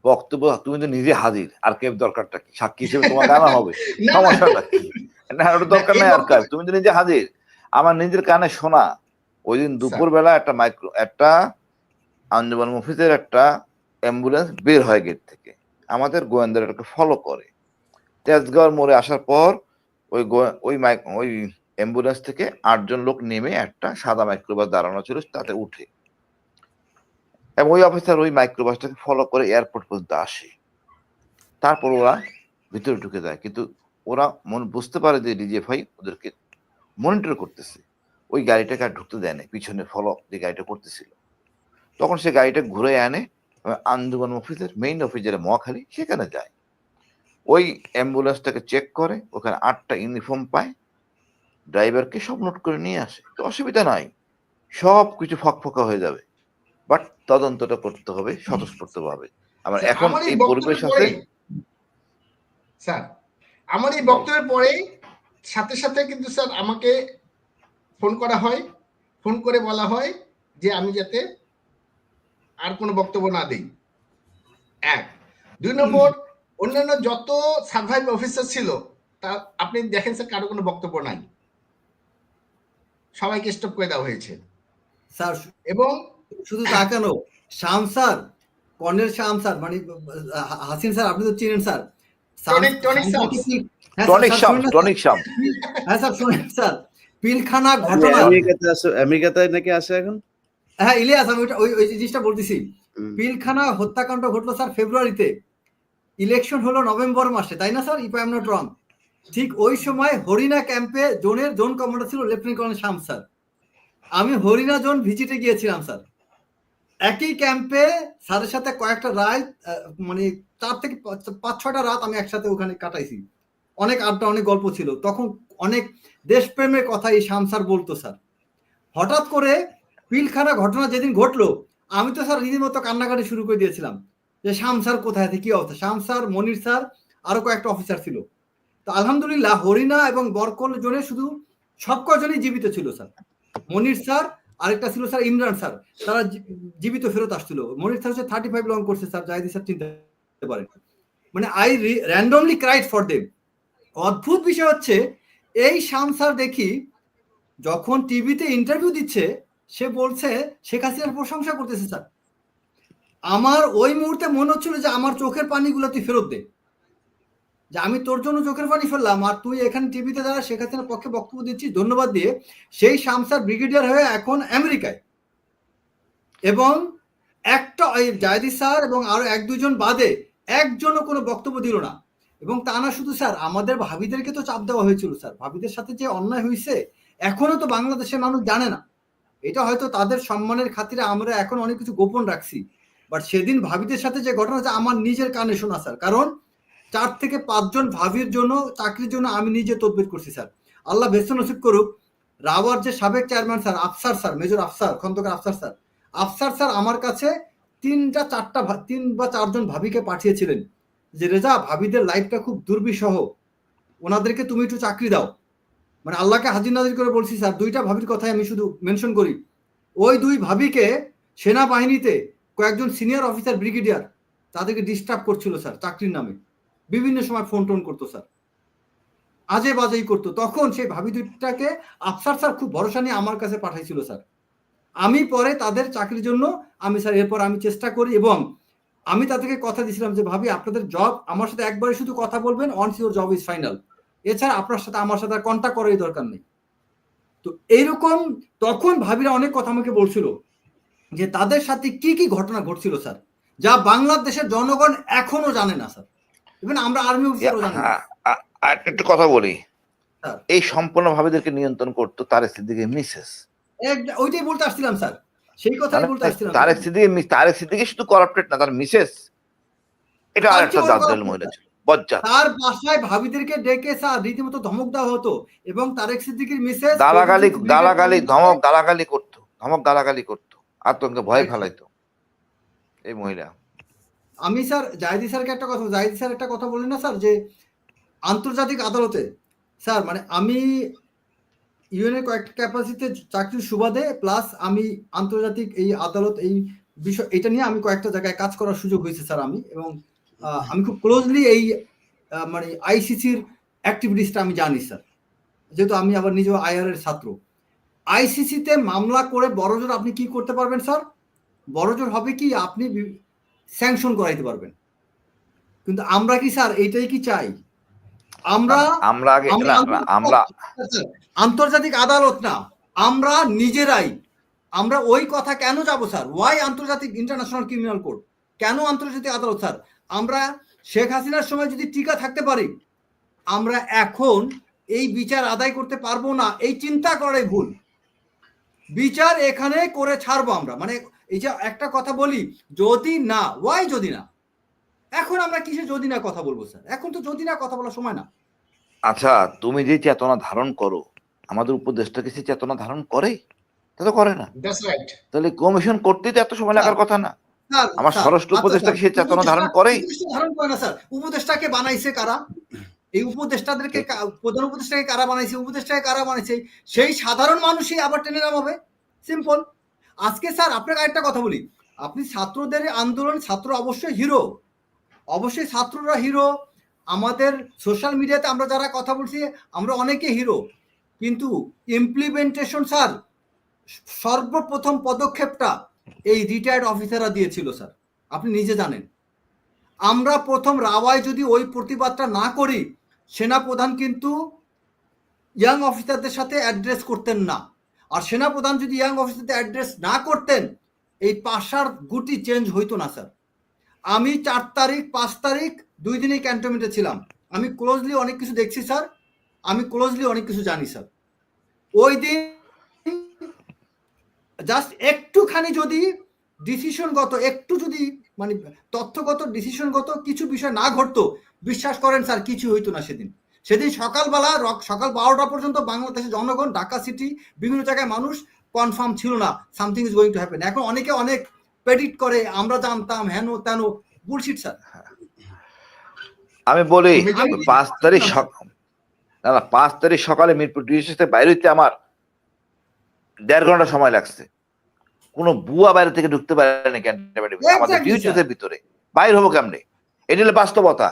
বক্তব্য তুমি তো নিজে হাজির, আর্কাইভ দরকারটা কি? সাক্ষী হিসেবে তোমাকে আনা হবে, না সমস্যাটা কি? না ওটা দরকার এই নাই বক্তব্য আর্কাইভ, তুমি তো নিজে হাজির। আমার নিজের কানে শোনা, ওই দিন দুপুর বেলা একটা আঞ্জুমান মফিজের একটা অ্যাম্বুলেন্স বের হয় গেট থেকে, আমাদের গোয়েন্দারা এটাকে ফলো করে। তেজগাঁওর মোড়ে আসার পর ওই অ্যাম্বুলেন্স থেকে 8 জন লোক নেমে একটা সাদা মাইক্রোবাস দাঁড়ানো ছিল, তাতে উঠে, এবং ওই অফিসার ওই মাইক্রোবাসটাকে ফলো করে এয়ারপোর্ট পর্যন্ত আসে। তারপর ওরা ভিতরে ঢুকে যায়, কিন্তু ওরা বুঝতে পারে যে ডিজিএফআই ওদেরকে মনিটর করতেছে, ওই গাড়িটাকে আর ঢুকতে দেয় না, পিছনে ফলো যে গাড়িটা করতেছিল। তখন সে গাড়িটা ঘুরে আনে আঞ্জুমান অফিসের মেইন অফিসের মহাখালী, সেখানে যায়। ওই অ্যাম্বুলেন্সটাকে চেক করে, ওখানে 8টা ইউনিফর্ম পায়, ড্রাইভারকে সব নোট করে নিয়ে আসে। তো অসুবিধা নাই, সব কিছু ফকফকা হয়ে যাবে, বাট তদন্তটা করতে হবে স্বতঃস্ফূর্তভাবে। আমার এখন আমার এই এই পরিবেশ বক্তব্যের আছে। পরে স্যার, আমার এই বক্তব্যের পরে সাথে সাথে কিন্তু স্যার আমাকে ফোন করা হয়, ফোন করে বলা হয় যে আমি যাতে আর কোনো বক্তব্য না দিই। 1 2 নম্বর, অন্যান্য যত সার্ভাইভ অফিসার ছিল, তা আপনি দেখেন স্যার কারো কোনো বক্তব্য নাই, সবাইকে স্টপ করে দেওয়া হয়েছে। স্যার এবং শুধু তা কেন, শাম স্যার কর্নেল শাম স্যার, মানে হাসিন স্যার আপনি তো চিনেন স্যার। টনিক শামস। হ্যাঁ টনিক স্যার, শাম, শুনুন না টনিক শাম। হ্যাঁ স্যার শুনেন স্যার, পিলখানা আপনি ঘটনা। আমেরিকাতে নাকি আছে এখন? হ্যাঁ ইলিয়াস, আমি ওই জিনিসটা বলতেছি। হুম। পিলখানা হত্যাকাণ্ড ঘটলো স্যার ফেব্রুয়ারিতে, ইলেকশন হলো নভেম্বর মাসে, তাই না sir, if I am not wrong? ঠিক ওই সময় হরিণা ক্যাম্পে জোন কমান্ডার ছিল লেফটেন্যান্ট কর্নেল শাম স্যার। আমি হরিণা জোন ভিজিটে গিয়েছিলাম স্যার। একই ক্যাম্পে স্যারের সাথে কয়েকটা রাত, মানে 4 থেকে 5-6টা রাত আমি একসাথে ওখানে কাটাইছি। অনেক আড্ডা, অনেক গল্প ছিল। তখন অনেক দেশপ্রেমের কথা এই শাম স্যার বলতো স্যার। হঠাৎ করে পিলখানা ঘটনা যেদিন ঘটলো, আমি তো স্যার রীতিমতো কান্নাকাটি শুরু করে দিয়েছিলাম যে শাম স্যার কোথায় আছে, কি অবস্থা। শাম স্যার, মনির স্যার, আরো কয়েকটা অফিসার ছিল। তো আলহামদুলিল্লাহ হরিণা এবং বরকল জোনে শুধু সব কজনই জীবিত ছিল স্যার। মনির স্যার, আরেকটা ছিল স্যার ইমরান স্যার, তারা জীবিত ফেরত আসছিল। মনির স্যার হচ্ছে 35 লং করছে স্যার, জাহিদি স্যার চিনতে পারেন। মানে I randomly cried for them. অদ্ভুত বিষয় হচ্ছে এই শাম স্যার দেখি যখন টিভিতে ইন্টারভিউ দিচ্ছে, সে বলছে শেখ হাসিনার প্রশংসা করতেছে স্যার। আমার ওই মুহূর্তে মনে হচ্ছিল যে আমার চোখের পানিগুলো তুই ফেরত দে, যে আমি তোর জন্য চোখের পানি ফেললাম আর তুই এখানে টিভিতে দ্বারা শেখ হাসিনার পক্ষে বক্তব্য দিচ্ছিস, ধন্যবাদ দিয়ে। সেই শাম স্যার ব্রিগেডিয়ার হয়ে এখন আমেরিকায়, এবং একটা জায়দি স্যার এবং আরো 1-2 জন বাদে একজনও কোনো বক্তব্য দিল না। এবং তা না শুধু স্যার, আমাদের ভাবিদেরকে তো চাপ দেওয়া হয়েছিল স্যার। ভাবিদের সাথে যে অন্যায় হয়েছে এখনো তো বাংলাদেশের মানুষ জানে না। এটা হয়তো তাদের সম্মানের খাতিরে আমরা এখন অনেক কিছু গোপন রাখছি, বাট সেদিন ভাবিদের সাথে যে ঘটনা হচ্ছে আমার নিজের কানে শোনা স্যার। কারণ 4 থেকে 5 জন ভাবির জন্য চাকরির জন্য আমি নিজে তদবির করছি স্যার। আল্লাহ বেস্ত নসিব করুক, রাওয়ার যে সাবেক chairman sir Afsar sir, major Afsar, Khandaker Afsar sir আমার কাছে 3 বা 4 জন ভাবিকে পাঠিয়েছিলেন যে রেজা, ভাবিদের লাইফটা খুব দুর্বিষহ, ওনাদেরকে তুমি একটু চাকরি দাও। মানে আল্লাহকে হাজির নাজির করে বলছি স্যার। 2টা ভাবির কথাই আমি শুধু মেনশন করি। ওই 2 ভাবিকে সেনাবাহিনীতে কয়েকজন সিনিয়র অফিসার, ব্রিগেডিয়ার, তাদেরকে ডিস্টার্ব করছিল স্যার চাকরির নামে। বিভিন্ন সময় ফোন টোন করতো স্যার, আজে বাজেই করতো। তখন সেই ভাবি 2টাকে আফসার স্যার খুব ভরসা নিয়ে আমার কাছে পাঠাইছিল স্যার। আমি পরে তাদের চাকরির জন্য আমি স্যার এরপর আমি চেষ্টা করি, এবং আমি তাদেরকে কথা দিয়েছিলাম যে ভাবি আপনাদের জব আমার সাথে একবারে শুধু কথা বলবেন, once your job is final, এছাড়া আপনার সাথে আমার সাথে কন্ট্যাক্ট করারই দরকার নেই। তো এইরকম তখন ভাবিরা অনেক কথা আমাকে বলছিল যে তাদের সাথে কি কি ঘটনা ঘটছিল স্যার, যা বাংলাদেশের জনগণ এখনো জানে না স্যার। ইভেন আমরা আর্মি অফিসারও জানি না। আর একটু কথা বলি, স্যার এই সম্পূর্ণ ভাবিদেরকে নিয়ন্ত্রণ করতো তারেক সিদ্দিকীর মিসেস। ওইটাই বলতে আসছিলাম স্যার, সেই কথাই বলতে আসছিলাম। তারেক সিদ্দিকী শুধু করাপ্টেড না, তার মিসেস এটা আর একটা জাদরেল মহিলা ছিল, বজ্জাত। তার বাসায় ভাবিদেরকে ডেকে স্যার রীতিমতো ধমক দেওয়া হতো, এবং তারেক সিদ্দিকীর মিসেস গালাগালি করতো, আতঙ্কে ভয় ফেলাইতো এই মহিলা। আমি স্যার জাহিদি স্যারকে একটা কথা, জাহিদি স্যার একটা কথা বললেন না স্যার, যে আন্তর্জাতিক আদালতে স্যার, মানে আমি ইউএনের কয়েকটা ক্যাপাসিটিতে চাকরির সুবাদে প্লাস আমি আন্তর্জাতিক এই আদালত এই বিষয় এটা নিয়ে আমি কয়েকটা জায়গায় কাজ করার সুযোগ হয়েছে স্যার আমি, এবং আমি খুব ক্লোজলি এই মানে আইসিসির অ্যাক্টিভিটিসটা আমি জানি স্যার, যেহেতু আমি আবার নিজেও আইআর এর ছাত্র। আইসিসিতে মামলা করে বড়জোর আপনি কি করতে পারবেন স্যার? বড়জোর হবে কি আপনি স্যাংশন করাইতে পারবেন। কিন্তু আমরা কি স্যার এইটাই কি চাই? আমরা আন্তর্জাতিক আদালত না, আমরা নিজেরাই। আমরা ওই কথা কেন যাব স্যার? ওয়াই আন্তর্জাতিক ইন্টারন্যাশনাল ক্রিমিনাল কোর্ট? কেন আন্তর্জাতিক আদালত স্যার? আমরা শেখ হাসিনার সময় যদি টিকা থাকতে পারি, আমরা এখন এই বিচার আদায় করতে পারবো না, এই চিন্তা করাই ভুল। বিচার এখানে করে ছাড়বো আমরা। মানে এই যে একটা কথা বলি, যদি না, ওয়াই যদি না? এখন আমরা কিসে যদি না কথা বলবো স্যার? এখন তো যদি না কথা বলার সময় না। আচ্ছা, তুমি যে চেতনা ধারণ করো, আমাদের উপদেষ্টা কি সেই চেতনা ধারণ করে? তা তো করে না। তাহলে কমিশন করতে তো এত সময় লাগার কথা না। আমার স্বরাষ্ট্র উপদেষ্টা কি সেই চেতনা ধারণ করে? ধারণ করে না স্যার। উপদেষ্টাকে বানাইছে কারা? এই উপদেষ্টাদেরকে প্রধান উপদেষ্টাকে কারা বানাইছে? উপদেষ্টাকে কারা বানাইছে? সেই সাধারণ মানুষই আবার টেনে নামাবে। সিম্পল। আজকে স্যার আপনাকে আরেকটা কথা বলি, আপনি ছাত্রদের আন্দোলন, ছাত্র অবশ্যই হিরো, অবশ্যই ছাত্ররা হিরো। আমাদের সোশ্যাল মিডিয়াতে আমরা যারা কথা বলছি আমরা অনেকে হিরো, কিন্তু ইমপ্লিমেন্টেশন স্যার সর্বপ্রথম পদক্ষেপটা এই রিটায়ার্ড অফিসাররা দিয়েছিল স্যার। আপনি নিজে জানেন। আমরা প্রথম রাওয়ায় যদি ওই প্রতিবাদটা না করি, সেনাপ্রধান কিন্তু ইয়াং অফিসারদের সাথে অ্যাড্রেস করতেন না। আর সেনাপ্রধান যদি ইয়াং অফিসারদের অ্যাড্রেস না করতেন, এই পাশার গুটি চেঞ্জ হইতো না স্যার। আমি 4 তারিখ 5 তারিখ 2 দিনই ক্যান্টনমেন্টে ছিলাম। আমি ক্লোজলি অনেক কিছু দেখছি স্যার, আমি ক্লোজলি অনেক কিছু জানি স্যার। ওই দিন জাস্ট একটুখানি যদি ডিসিশনগত, একটু যদি মানে তথ্যগত ডিসিশনগত কিছু বিষয় না ঘটতো, বিশ্বাস করেন স্যার কিছু হইতো না সেদিন। সেদিন সকালবেলা সকাল 12টা পর্যন্ত বাংলাদেশের জনগণ, ঢাকা সিটি, বিভিন্ন জায়গায় মানুষ কনফার্ম ছিল না something is going to happen. এখন অনেকে অনেক প্রেডিক্ট করে, আমরা জানতাম, হেন তেন, বুলশিট স্যার। আমি বলি আমি 5 তারিখ না 5 তারিখ সকালে মিরপুর ডিসি থেকে বাইরে হইতে আমার 1.5 ঘন্টা সময় লাগছে। কোন বুয়া বাইরে থেকে ঢুকতে পারে না ক্যান্টনমেন্টের ভিতরে, আমাদের Exactly, ডিউটিতে ভিতরে বাইরে হবো কেমনে? এটা হলো বাস্তবতা।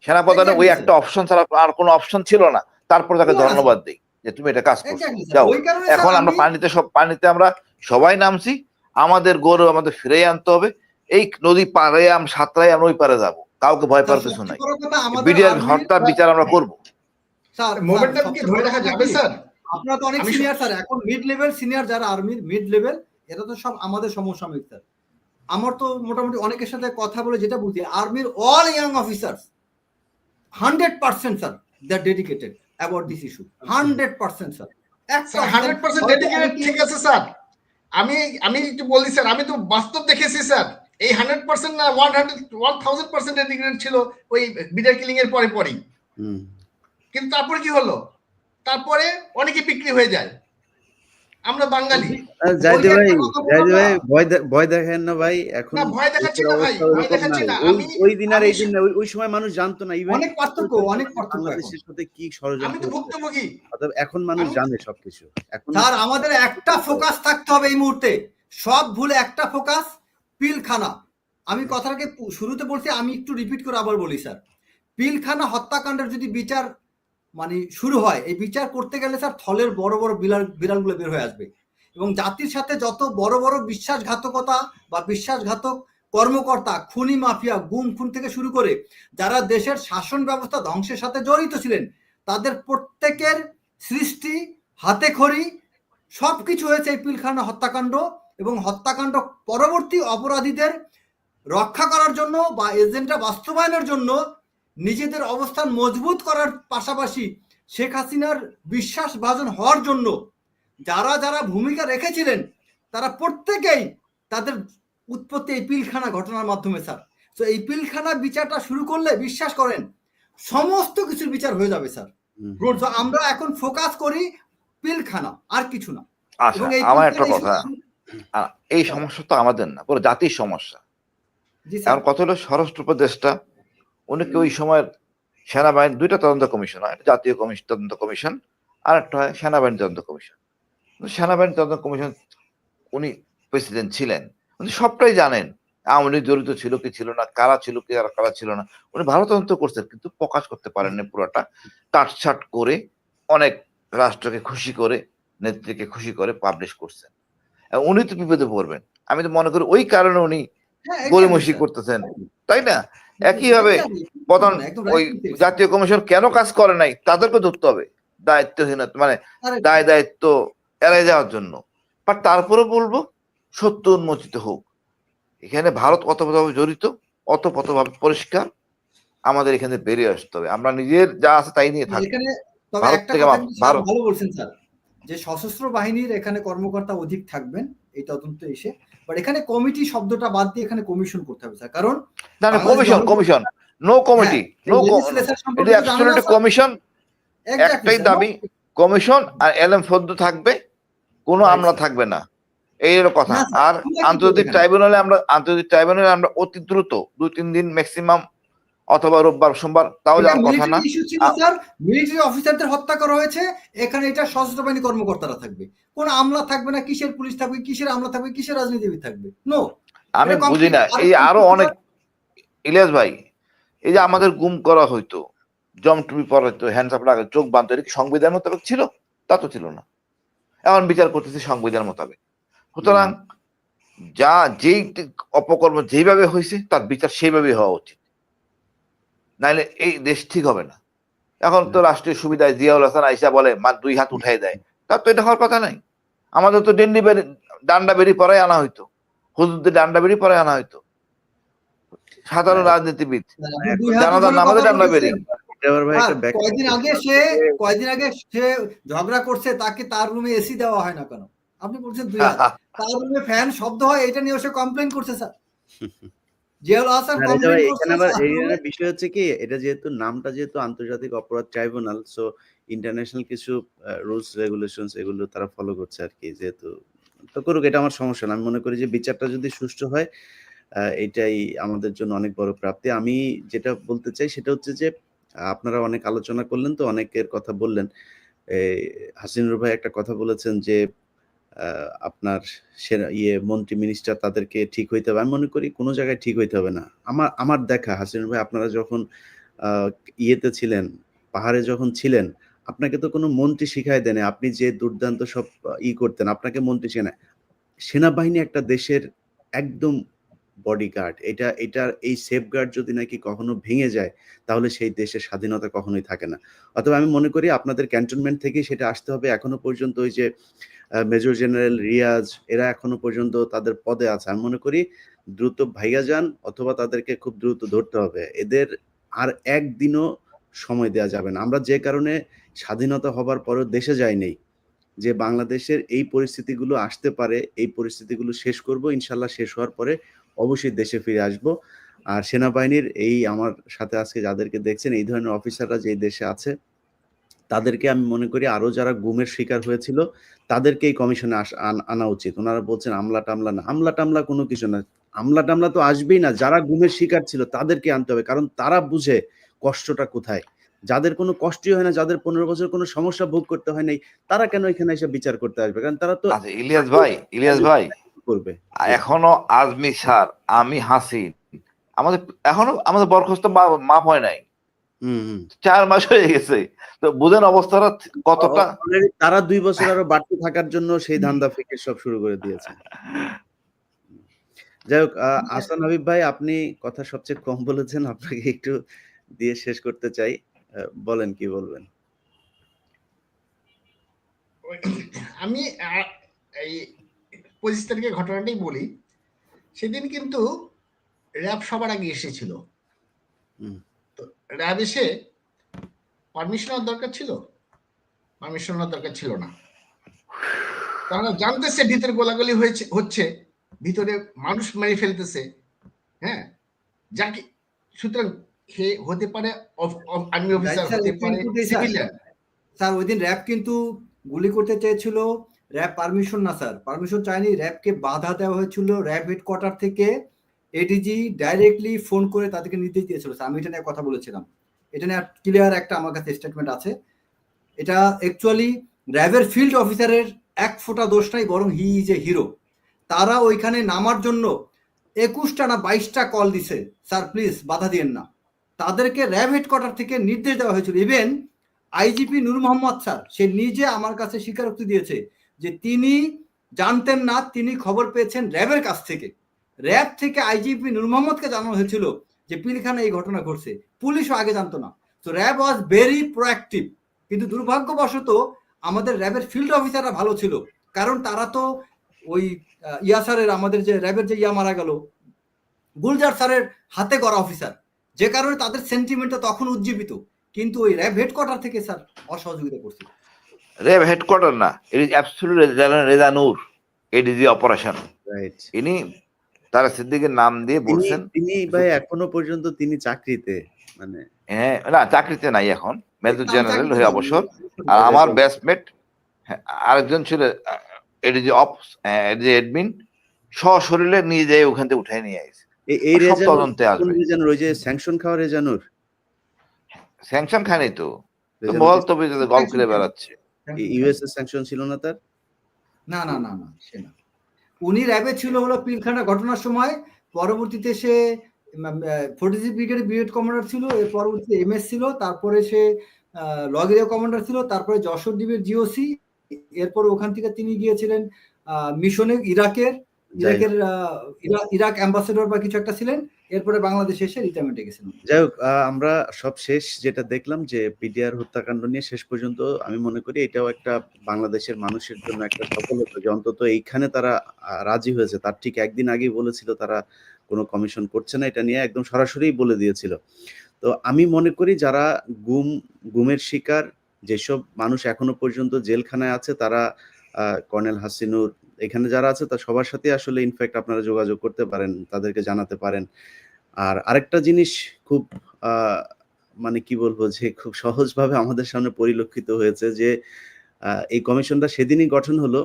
সেনাপ্রধানের ওই Exactly, একটা অপশন ছাড়া আর কোনো অপশন ছিল না। তারপর তাকে ছিল না, ধন্যবাদ দিই যে তুমি এটা কাজ করছো। Exactly, sir. যাও, ওই কারণে স্যার এখন আমরা পানিতে আমরা সবাই নামছি। আমাদের গৌরব আমাদের ফিরে আনতে হবে। এই নদী পারে সাঁতরাই আমরা ওই পারে যাবো, কাউকে ভয় পাওয়ার কিছু নাই। বিডিআর হত্যা বিচার আমরা করবো। স্যার মোমেন্টাম কি ধরে রাখা যাবে স্যার? আপনারা তো অনেক সিনিয়র স্যার, এখন মিড লেভেল সিনিয়র যারা আর্মির মিড লেভেল, এরা তো সব আমাদের সমসাময়িক স্যার। আমার তো মোটামুটি অনেকের সাথে কথা বলে যেটা বুঝি, আর্মির all young officers 100% sir they are dedicated about this issue. 100% sir. 100% dedicated, ঠিক আছে স্যার। আমি একটু বলি স্যার, আমি তো বাস্তব দেখেছি স্যার। এই 100% না 1000% ডেডিকেটেড ছিল ওই বিডার কিলিং এর পরেই। কিন্তু তারপরে কি হলো? তারপরে অনেকে বিক্রি হয়ে যায়। আমরা বাঙালি। জাহিদ ভাই ভয় দেখেন না ভাই। এখন না, ভয় দেখাচ্ছি না ভাই, ভয় দেখাচ্ছি না। ওই দিন আর এই দিন না, ওই সময় মানুষ জানতো না ইভেন অনেক পার্থক্য বাংলাদেশের সাথে কি ষড়যন্ত্র। আমি তো ভুক্তভোগী। অতএব এখন মানুষ জানে সবকিছু। এখন স্যার আমাদের একটা ফোকাস থাকতে হবে এই মুহূর্তে, সব ভুলে একটা ফোকাস, পিলখানা। আমি কথাটাকে শুরুতে বলছি, আমি একটু রিপিট করে আবার বলি স্যার। পিলখানা হত্যাকাণ্ডের যদি বিচার মানে শুরু হয়, এই বিচার করতে গেলে স্যার থলের বড় বড় বিড়ালগুলো বের হয়ে আসবে, এবং জাতির সাথে যত বড় বড় বিশ্বাসঘাতকতা বা বিশ্বাসঘাতক কর্মকর্তা, খুনি মাফিয়া, গুম খুন থেকে শুরু করে যারা দেশের শাসন ব্যবস্থা ধ্বংসের সাথে জড়িত ছিলেন, তাদের প্রত্যেকের সৃষ্টি, হাতে খড়ি, সবকিছু হয়েছে এই পিলখানা হত্যাকাণ্ড এবং হত্যাকাণ্ড পরবর্তী অপরাধীদের রক্ষা করার জন্য বা এজেন্ডা বাস্তবায়নের জন্য, নিজেদের অবস্থান মজবুত করার পাশাপাশি শেখ হাসিনার বিশ্বাসভাজন হওয়ার জন্য যারা যারা ভূমিকা রেখেছিলেন, তারা প্রত্যেকেই তাদের উৎপত্তি এই পিলখানা ঘটনার মাধ্যমে স্যার। তো এই পিলখানা বিচারটা শুরু করলে বিশ্বাস করেন সমস্ত কিছুর বিচার হয়ে যাবে স্যার। তো আমরা এখন ফোকাস করি পিলখানা, আর কিছু না। আচ্ছা, আমার একটা কথা, এই সমস্যা তো আমাদের না, পুরো জাতির সমস্যা। এখন কথা হলো স্বরাষ্ট্র উপদেষ্টা, উনিকে ওই সময়ের সেনাবাহিনী, দুইটা তদন্ত কমিশন হয়, জাতীয় তদন্ত কমিশন, আর একটা হয় সেনাবাহিনী তদন্ত কমিশন। সেনাবাহিনী তদন্ত কমিশন উনি প্রেসিডেন্ট ছিলেন, উনি সবটাই জানেন, আওয়ামী লীগ জড়িত ছিল কি ছিল না, কারা ছিল কি আর কারা ছিল না। উনি ভালো তদন্ত করছেন, কিন্তু প্রকাশ করতে পারেননি পুরোটা। কাটছাট করে অনেক রাষ্ট্রকে খুশি করে, নেত্রীকে খুশি করে পাবলিশ করছেন। উনি তো বিপদে পড়বেন। আমি তো মনে করি ওই কারণে উনি গড়িমসি করতেছেন, তাই না? একইভাবে প্রধান ওই জাতীয় কমিশন কেন কাজ করে নাই, তাদেরকে ধরতে হবে দায়িত্বহীনতা, মানে দায়িত্ব এড়াই যাওয়ার জন্য। বাট তারপরে বলবো সত্য উন্মোচিত হোক। এখানে ভারত অতপ্রতভাবে জড়িত, অতপ্রতভাবে পরিষ্কার। আমাদের এখানে বেরিয়ে আসতে হবে, আমরা নিজের যা আছে তাই নিয়ে থাকবো। ভারত থেকে ভালো বলছেন স্যার, যে সশস্ত্র বাহিনীর এখানে কর্মকর্তা অধিক থাকবেন এই তদন্ত এসে, বাট এখানে কমিটি শব্দটা বাদ দিয়ে এখানে কমিশন করতে হবে স্যার। কারণ না commission no committee, no commission, একটাই দাবি, কমিশন আর এলএম ফদ্দু থাকবে, কোনো আমলা থাকবে না, এই হলো কথা। আর আন্তর্জাতিক ট্রাইব্যুনালে আমরা অতি দ্রুত 2-3 দিন ম্যাক্সিমাম, অথবা রোববার সোমবার, তাও যাওয়ার কথা না। মিলিটারি অফিসারদের হত্যা করা হয়েছে, এখানে এটা সশস্ত্র বাহিনী কর্মকর্তারা থাকবে, কোন আমলা থাকবে না। কিসের পুলিশ থাকবে, কিসের আমলা থাকবে, কিসের রাজনীতিবিদ থাকবে? নো, আমি বুঝি না। এই আরো অনেক, ইলিয়াস ভাই, এই যে আমাদের গুম করা হইতো, জমটুপি পরা হইতো, হ্যান্ডসাপ লাগা, চোখ বাঁধতো, এটা কি সংবিধান মোতাবেক ছিল? তা তো ছিল না। এখন বিচার করতেছি সংবিধান মোতাবেক। সুতরাং যা যেই অপকর্ম যেইভাবে হয়েছে তার বিচার সেইভাবে হওয়া উচিত, নাইলে এই দেশ ঠিক হবে না। এখন তো রাষ্ট্রীয় সুবিধায় জিয়াউল হাসান আইসা বলে 2 হাত উঠাই দেয়, তার তো এটা হওয়ার কথা নাই। আমাদের তো ডান্ডা বেরি পরাই আনা হইতো, হুজুরদের ডান্ডা বেরি পরাই আনা হইতো, সাধারণ রাজনীতিবিদ আপনি 2 হাত জানাজার উঠানোর নামাজে কথা ডান্ডা বেরি। বলতেছেন। এটা আবার ভাই একটা কয়েকদিন আগে সে ঝগড়া করছে, তাকে তার রুমে এসি দেওয়া হয় না কেন? আপনি বলছেন 2 হাত, তার রুমে ফ্যান শব্দ হয়, এটা নিয়ে সে কমপ্লেইন করছে স্যার। জিয়াউল হাসান না, এটা কমপ্লেইন ভাই করছে এখানে আবার তার এই রুমে। বিষয় হচ্ছে কি, এটা যেহেতু নামটা যেহেতু আন্তর্জাতিক অপরাধ ট্রাইব্যুনাল, সো ইন্টারন্যাশনাল কিছু রুলস রেগুলেশনস এগুলো তারা ফলো করছে আর কি। যেহেতু তো করুক, এটা আমার সমস্যা না। আমি মনে করি যে বিচারটা যদি সুষ্ঠু হয়, এটাই আমাদের জন্য অনেক বড় প্রাপ্তি। আমি যেটা বলতে চাই সেটা হচ্ছে যে আপনারা অনেক আলোচনা করলেন, তো অনেকের কথা বললেন। হাসিনুর ভাই একটা কথা বলেছেন যে আপনার মন্ত্রী মিনিস্টার তাদেরকে ঠিক হইতে হবে। আমি মনে করি কোনো জায়গায় ঠিক হইতে হবে না। আমার দেখা হাসিনুর ভাই, আপনারা যখন ইয়েতে ছিলেন, পাহাড়ে যখন ছিলেন, আপনাকে তো কোনো মন্ত্রী শিখায় দেয়নি। আপনি যে দুর্দান্ত সব করতেন, আপনাকে মন্ত্রী শেখায়। সেনাবাহিনী একটা দেশের একদম বডিগার্ড। এটার এই সেফগার্ড যদি নাকি কখনো ভেঙে যায়, তাহলে সেই দেশের স্বাধীনতা কখনোই থাকে না। অথবা আমি মনে করি আপনাদের ক্যান্টনমেন্ট থেকেই সেটা আসতে হবে। এখনো পর্যন্ত ওই যে মেজর জেনারেল রিয়াজ, এরা এখনো পর্যন্ত তাদের পদে আছে। আমি মনে করি দ্রুত ভাইগা যান, অথবা তাদেরকে খুব দ্রুত ধরতে হবে। এদের আর একদিনও সময় দেওয়া যাবে না। আমরা যে কারণে স্বাধীনতা হবার পরেও দেশে যাই নাই, যে বাংলাদেশের এই পরিস্থিতিগুলো আসতে পারে, এই পরিস্থিতিগুলো শেষ করব ইনশাল্লাহ। শেষ হওয়ার পরে অবশ্যই দেশে ফিরে আসব। আর সেনাবাহিনীর এই আমার সাথে আজকে যাদেরকে দেখছেন, এই ধরনের অফিসাররা যে দেশে আছে, তাদেরকে আমি মনে করি আরো যারা গুমের শিকার হয়েছিল তাদেরকে এই কমিশনে আনা উচিত। ওনারা বলছেন আমলা টামলা না, আমলা টামলা কোনো কিছু না। আমলা টামলা তো আসবেই না, যারা গুমের শিকার ছিল তাদেরকে আনতে হবে, কারণ তারা বুঝে কষ্টটা কোথায়। যাদের কোনো কষ্টই হয় না, যাদের 15 বছর কোনো সমস্যা ভোগ করতে হয় নাই, তারা কেন এখানে এসে বিচার করতে আসবে? কারণ তারা তো আচ্ছা ইলিয়াস ভাই করবে। এখনো আজমি স্যার, আমি হাসিন, এখনো আমাদের বরখাস্ত মাফ হয় নাই। 4 মাস হয়ে গেছে, তো বুঝেন অবস্থাটা কতটা। তারা 2 বছর আরো বাড়তে থাকার জন্য সেই ধান্দা ফিকির সব শুরু করে দিয়েছে। যাই হোক, আহসান হাবিব ভাই, আপনি কথা সবচেয়ে কম বলেছেন, আপনাকে একটু দিয়ে শেষ করতে চাই। বলেন, কি বলবেন? আমি এই 25 তারিখের ঘটনাটাই বলি। সেদিন কিন্তু র্যাব সবার আগে এসেছিল। তো র্যাব এসে পারমিশন নেওয়ার দরকার ছিল? পারমিশন নেওয়ার দরকার ছিল না। তারা জানতেছে ভিতরে গোলাগুলি হচ্ছে, ভিতরে মানুষ মেরে ফেলতেছে। হ্যাঁ, যাকে সুতরাং সে হতে পারে আর্মি অফিসার, হতে পারে সিভিলিয়ান। স্যার ওই দিন র্যাব কিন্তু গুলি করতে চেয়েছিল, র্যাব পারমিশন না স্যার, পারমিশন চাইনি, র্যাবকে বাধা দেওয়া হয়েছিল। র্যাব হেডকোয়ার্টার থেকে এডিজি ডাইরেক্টলি ফোন করে তাদেরকে নির্দেশ দিয়েছিল। আমি এটা নিয়ে কথা বলেছিলাম, এটা নিয়ে ক্লিয়ার একটা আমার কাছে স্টেটমেন্ট আছে। এটা অ্যাকচুয়ালি র্যাবের ফিল্ড অফিসারের এক ফোঁটা দোষ নাই, বরং হি ইজ এ হিরো। তারা ওইখানে নামার জন্য 21টা না 22টা কল দিছে, স্যার প্লিজ বাধা দিয়েন না। তাদেরকে র্যাব হেডকোয়ার্টার থেকে নির্দেশ দেওয়া হয়েছিল। ইভেন আইজিপি নূর মোহাম্মদ স্যার, সে নিজে আমার কাছে স্বীকারোক্তি দিয়েছে যে তিনি জানতেন না, তিনি খবর পেয়েছেন র্যাবের কাছ থেকে। র্যাব থেকে আইজিপি নূর মোহাম্মদকে জানানো হয়েছিল যে পিলখানে এই ঘটনা ঘটছে, পুলিশও আগে জানতো না। তো র্যাব ওয়াজ ভেরি প্রোঅ্যাক্টিভ। কিন্তু দুর্ভাগ্যবশত আমাদের র্যাবের ফিল্ড অফিসাররা ভালো ছিল, কারণ তারা তো ওই স্যারের, আমাদের যে র্যাবের যে মারা গেল গুলজার স্যারের হাতে করা অফিসার, যে কারণে তাদের সেন্টিমেন্টটা তখন উজ্জীবিত। কিন্তু ওই র্যাব হেডকোয়ার্টার থেকে স্যার অসহযোগিতা করছিল। র্যাব হেডকোয়ার্টার না, it is absolute Reza Noor, ADG operation. ইনি তারা সিদ্দিকের নাম দিয়ে বলছেন। তিনি ভাই এখনো পর্যন্ত তিনি চাকরিতে, মানে হ্যাঁ, না চাকরিতে নাই এখন, মেজর জেনারেল হয়ে অবসর। আর আমার ব্যাচমেট আরেকজন ছিল এডিজি অপস, এডিজি অ্যাডমিন, সশরীরে নিয়ে যায় ওখান থেকে উঠাই নিয়ে আসে। এই তদন্তে আসবে। ওই যে স্যাংশন খাওয়া রেজানুর, স্যাংশন খায়নি তো, বল তবে গল করে বেড়াচ্ছে। ইউএস এর স্যাংশন ছিল না তার? না না না না, সে না। উনি র্যাবে ছিল হলো পিলখানা ঘটনার সময়, পরবর্তীতে সে 46 ব্রিগেডের ব্রিগেড কমান্ডার ছিল, এর পরবর্তীতে এমএস ছিল, তারপরে সে লগ এরিয়া কমান্ডার ছিল, তারপরে যশোর দ্বীপের জিওসি, এরপর ওখান থেকে তিনি গিয়েছিলেন মিশনে ইরাকের, যাই ইরাকের ইরাক অ্যাম্বাসেডর বা কিছু একটা ছিলেন, এরপরে বাংলাদেশে এসে রিটায়ারমেন্টে গেছেন। যাই হোক, আমরা সব শেষ যেটা দেখলাম যে বিডিআর হত্যাকাণ্ড নিয়ে শেষ পর্যন্ত আমি মনে করি এটাও একটা বাংলাদেশের মানুষের জন্য একটা সফলতা যে অন্তত এইখানে তারা রাজি হয়েছে। তার ঠিক একদিন আগেই বলেছিল তারা কোনো কমিশন করছে না, এটা নিয়ে একদম সরাসরিই বলে দিয়েছিল। তো আমি মনে করি যারা গুমের শিকার যেসব মানুষ এখনো পর্যন্ত জেলখানায় আছে তারা কর্নেল হাসিনুর এখানে যারা আছে তার সবার সাথে আসলে ইনফ্যাক্ট আপনারা যোগাযোগ করতে পারেন, তাদেরকে জানাতে পারেন। আর আরেকটা জিনিস খুব মানে কি বলবো যে খুব সহজভাবে আমাদের সামনে পরিলক্ষিত হয়েছে যে এই কমিশনটা সেদিনই গঠন হলো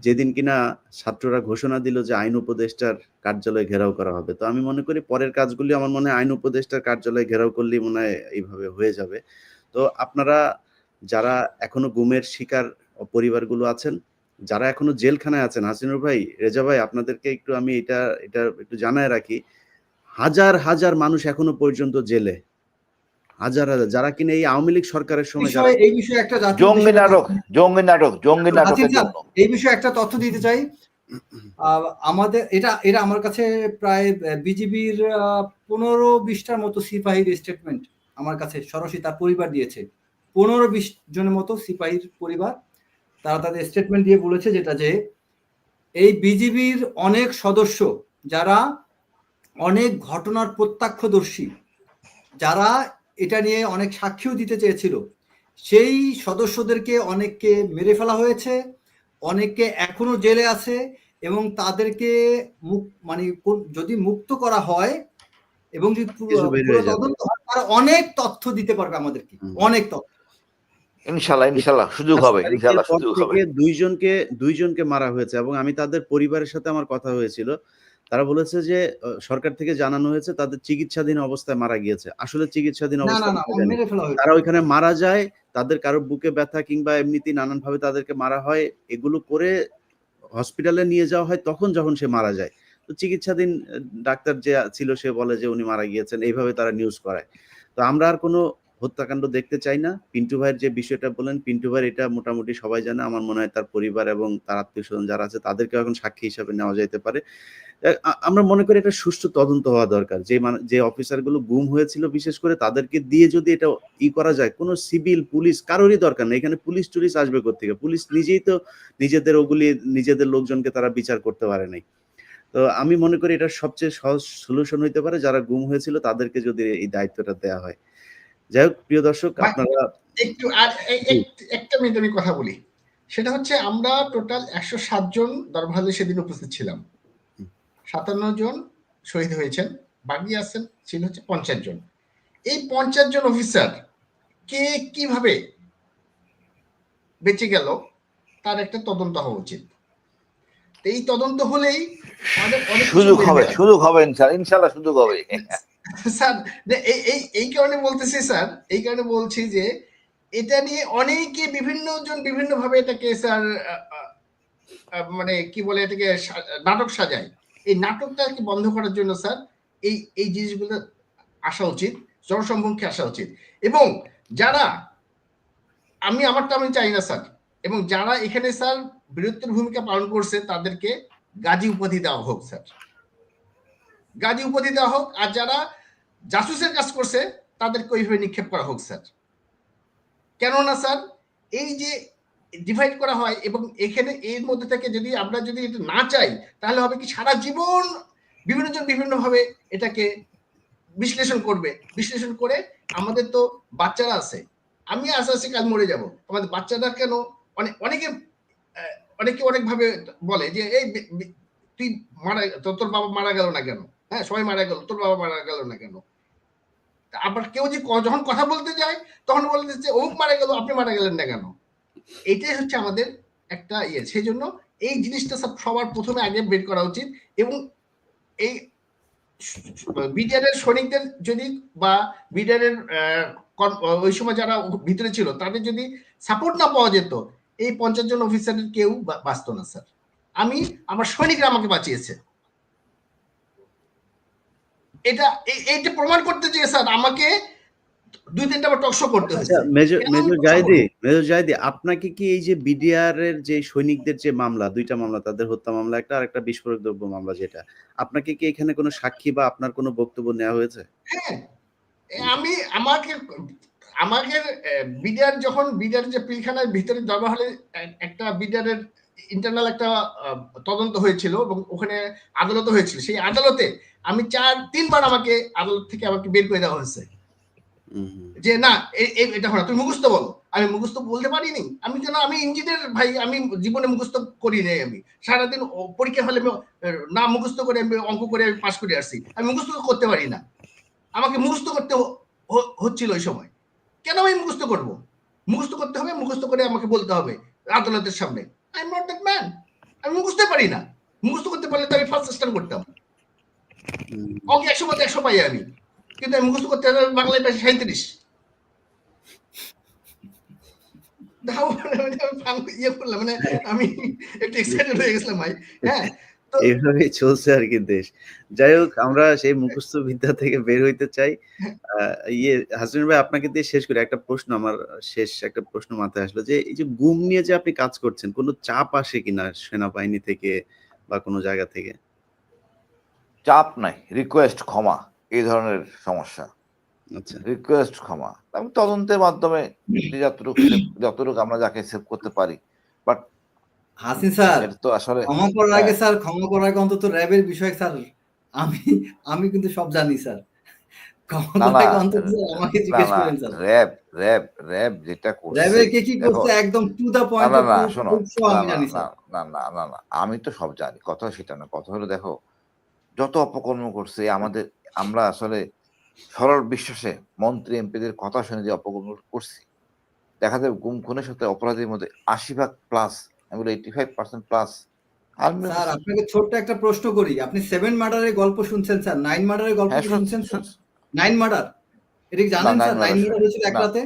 যেদিন কিনা ছাত্ররা ঘোষণা দিল যে আইন উপদেষ্টার কার্যালয় ঘেরাও করা হবে। তো আমি মনে করি পরের কাজগুলি আমার মনে হয় আইন উপদেষ্টার কার্যালয় ঘেরাও করলেই মনে হয় এইভাবে হয়ে যাবে। তো আপনারা যারা এখনো গুমের শিকার পরিবারগুলো আছেন, যারা এখনো জেলখানায় আছেন, হাসিনুর ভাই, রেজা ভাই, আপনাদেরকে একটু আমি এটা একটু জানায় রাখি, হাজার হাজার মানুষ এখনো পর্যন্ত জেলে, হাজার হাজার, যারা কিনা এই আওয়ামী লীগ সরকারের সময় এই বিষয়ে একটা জঙ্গি নাটকের জন্য এই বিষয়ে একটা তথ্য দিতে চাই। আমাদের এটা আমার কাছে প্রায় বিজিবির 15-20টার মতো সিপাহীর স্টেটমেন্ট আমার কাছে সরাসরি তার পরিবার দিয়েছে। 15-20 জনের মতো সিপাহীর পরিবার তারা তাদের স্টেটমেন্ট দিয়ে বলেছে যেটা যে এই বিজিবির অনেক সদস্য যারা অনেক ঘটনার প্রত্যক্ষদর্শী, যারা এটা নিয়ে অনেক সাক্ষীও দিতে চেয়েছিল, সেই সদস্যদেরকে অনেককে মেরে ফেলা হয়েছে, অনেকে এখনো জেলে আছে এবং তাদেরকে মানে যদি মুক্ত করা হয় এবং যদি পুরো তদন্ত হয় তারা অনেক তথ্য দিতে পারবে আমাদেরকে, অনেক তথ্য। ইনশাআল্লাহ সুযোগ হবে, দুইজনকে মারা হয়েছে এবং আমি তাদের পরিবারের সাথে আমার কথা হয়েছিল, তারা বলেছে যে সরকার থেকে জানানো হয়েছে তাদের চিকিৎসাধীন অবস্থায় মারা গিয়েছে। আসলে চিকিৎসাধীন অবস্থায় তারা ওইখানে মারা যায়, তাদের কারো বুকে ব্যথা কিংবা এমনিতেই নানান ভাবে তাদেরকে মারা হয়, এগুলো করে হসপিটালে নিয়ে যাওয়া হয় তখন যখন সে মারা যায়। তো চিকিৎসাধীন ডাক্তার যে ছিল সে বলে যে উনি মারা গিয়েছেন, এইভাবে তারা নিউজ করায়। তো আমরা আর কোনো হত্যাকাণ্ড দেখতে চাই না। পিন্টু ভাইয়ের যে বিষয়টা বলেন, পিন্টু ভাইয়ের এটা মোটামুটি সবাই জানে। আমার মনে হয় তার পরিবার এবং তার আত্মীয়-স্বজন যারা আছে তাদেরকে এখন সাক্ষী হিসাবে নেওয়া যাইতে পারে। আমরা মনে করি এটা সুষ্ঠু তদন্ত হওয়া দরকার। যে অফিসারগুলো গুম হয়েছিল বিশেষ করে তাদেরকে দিয়ে যদি এটা করা যায়, কোনো সিভিল পুলিশ কারোরই দরকার নেই। এখানে পুলিশ আসবে কোত্থেকে? পুলিশ নিজেই তো নিজেদের লোকজনকে তারা বিচার করতে পারে নাই। তো আমি মনে করি এটা সবচেয়ে সহজ সলিউশন হইতে পারে যারা গুম হয়েছিল তাদেরকে যদি এই দায়িত্বটা দেওয়া হয়। যাই হোক, প্রিয় দর্শক, আপনারা একটু আর একটা মিনিট আমি কথা বলি। সেটা হচ্ছে আমরা টোটাল 107 জন দরভালে সেদিন উপস্থিত ছিলাম। 57 জন শহীদ হয়েছেন, বাকি আছেন ছিল হচ্ছে 50 জন। এই 50 জন অফিসার কে কিভাবে বেঁচে গেল তার একটা তদন্ত হওয়া উচিত। এই তদন্ত হলেই সুযোগ হবে ইনশাআল্লাহ সুযোগ হবে। স্যার এই কারণে বলতেছি স্যার, এই কারণে বলছি যে এটা নিয়ে অনেকে বিভিন্ন ভাবে এটাকে স্যার মানে কি বলে এটাকে নাটক সাজায়। এই নাটকটাকে বন্ধ করার জন্য স্যার এই জিনিসগুলো আসা উচিত, জনসম্মুখে আসা উচিত। এবং যারা আমারটা আমি চাই না স্যার, এবং যারা এখানে স্যার বীরত্বের ভূমিকা পালন করছে তাদেরকে গাজী উপাধি দেওয়া হোক স্যার, গাজী উপাধি দেওয়া হোক। আর যারা জাসুসের কাজ করছে তাদেরকে ওইভাবে নিক্ষেপ করা হোক স্যার। কেননা স্যার এই যে ডিভাইড করা হয় এবং এখানে এর মধ্যে থেকে যদি আমরা যদি এটা না চাই তাহলে হবে কি সারা জীবন বিভিন্ন জন বিভিন্নভাবে এটাকে বিশ্লেষণ করে আমাদের তো বাচ্চারা আছে, আমি আস্তে আস্তে কাল মরে যাব, আমাদের বাচ্চারা কেন অনেকে অনেকভাবে বলে যে এই তুই তোর বাবা মারা গেল না কেন? হ্যাঁ, সবাই মারা গেল, তোর বাবা মারা গেল না কেন? আবার কেউ যে যখন কথা বলতে যায় তখন বলতে যে অমুক মারা গেল, আপনি মারা গেলেন না কেন? এটাই হচ্ছে আমাদের একটা সেই জন্য এই জিনিসটা সবার প্রথমে আগে বের করা উচিত। এবং এই বিডিআরের সৈনিকদের যদি বা বিডিআরের ওই সময় যারা ভিতরে ছিল তাদের যদি সাপোর্ট না পাওয়া যেত, এই 50 জন অফিসারের কেউ বাঁচত না স্যার। আমার সৈনিকরা আমাকে বাঁচিয়েছে, এটা প্রমাণ করতে চেয়ে স্যার আমাকে 2-3টা টক শো করতে আচ্ছা, হয়েছে। মেজর কেন আমি মেজর talk show জাহিদি, করব? মেজর জাহিদি, আপনাকে কি এই যে বিডিআর এর যে সৈনিকদের যে মামলা, ২ টা মামলা, তাদের হত্যা মামলা একটা, আরেকটা বিস্ফোরক দ্রব্য মামলা যেটা, আপনাকে কি এখানে কোনো সাক্ষী বা আপনার কোনো বক্তব্য নেওয়া হয়েছে? হ্যাঁ, আমি আমাকে আমাকে বিডিআর যে পিলখানার ভিতরে জমা হলে একটা বিডিআরের ইন্টারনাল একটা তদন্ত হয়েছিল এবং ওখানে আদালত হয়েছিল। সেই আদালতে আমি ৩ বার আদালত থেকে আমাকে বের করে দেওয়া হয়েছে। যে না এটা হয় না, তুমি মুখস্থ বলো। আমি মুখস্থ বলতে পারিনি। আমি ইঞ্জিনিয়ার ভাই, আমি জীবনে মুখস্থ করি নাই। আমি সারাদিন পরীক্ষা হলে না মুখস্থ করে আমি অঙ্ক করে আমি পাস করে আসছি। আমি মুখস্থ করতে পারি না। আমাকে মুখস্থ করতে হচ্ছিল ওই সময়। কেন আমি মুখস্থ করব? মুখস্থ করতে হবে, মুখস্থ করে আমাকে বলতে হবে আদালতের সামনে। I am not that man. আমি মুখস্থ পারি না। মুখস্থ করতে পারলে তো আমি ফার্স্ট স্ট্যান্ড করতাম। অঙ্কে ১০০ মধ্যে ১০০ পাই আমি। কিন্তু আমি মুখস্থ করতে হবে বাংলায় পাই ৩৭। ইয়ে করলাম, মানে আমি একটু এক্সাইটেড হয়ে গেছিলাম ভাই। হ্যাঁ, তো এইভাবেই চলছে আর কি দেশ। যাই হোক, আমরা সেই মুখস্থ বিদ্যা থেকে বের হইতে চাই। হাসিনুর ভাই, আপনাকে দিয়ে শেষ করি। একটা প্রশ্ন, আমার শেষ একটা প্রশ্ন মাথায় আসলো যে এই যে গুম নিয়ে যে আপনি কাজ করছেন, কোনো চাপ আসে কিনা সেনাবাহিনী থেকে বা কোনো জায়গা থেকে? চাপ নাই, রিকোয়েস্ট, ক্ষমা, এই ধরনের সমস্যা। আচ্ছা, রিকোয়েস্ট, ক্ষমা। আমি তদন্তের মাধ্যমে যতটুকু আমরা যাকে সেভ করতে পারি, বাট হাসিন স্যার, এটা তো আসলে ক্ষমা করার আগে স্যার, ক্ষমা করার আগে অন্তত র্যাবের বিষয় স্যার, আমি আমি কিন্তু সব জানি স্যার। ক্ষমা না করার না আগে অন্তত আমাকে না জিজ্ঞেস না করেন স্যার। র্যাব র্যাব র্যাব যেটা করছে, র্যাবের কে কি দেখো, করছে একদম টু দা না পয়েন্ট না অফ না শোনো, না আমি না জানি না স্যার। না না না না আমি তো সব জানি, কথা সেটা না। কথা হলো, দেখো, যত অপকর্ম করছে আমরা আসলে সরল বিশ্বাসে মন্ত্রী এমপিদের কথা শুনে যে অপকর্ম করছি, দেখা যাবে গুম খুনের সাথে অপরাধীর মধ্যে ৮০% প্লাস, আমি বলি 85% প্লাস আর্মি স্যার অফিসার। আপনাকে ছোট্ট একটা প্রশ্ন করি, আপনি 7 মার্ডারের গল্প শুনছেন স্যার, 9 মার্ডারের গল্প হ্যাঁ কি শুনছেন স্যার? শুনছি। 9 মার্ডার, এটা কি না জানেন নাইন স্যার? 9 মার্ডার মার্ডার শুনি হয়েছিল এক না রাতে।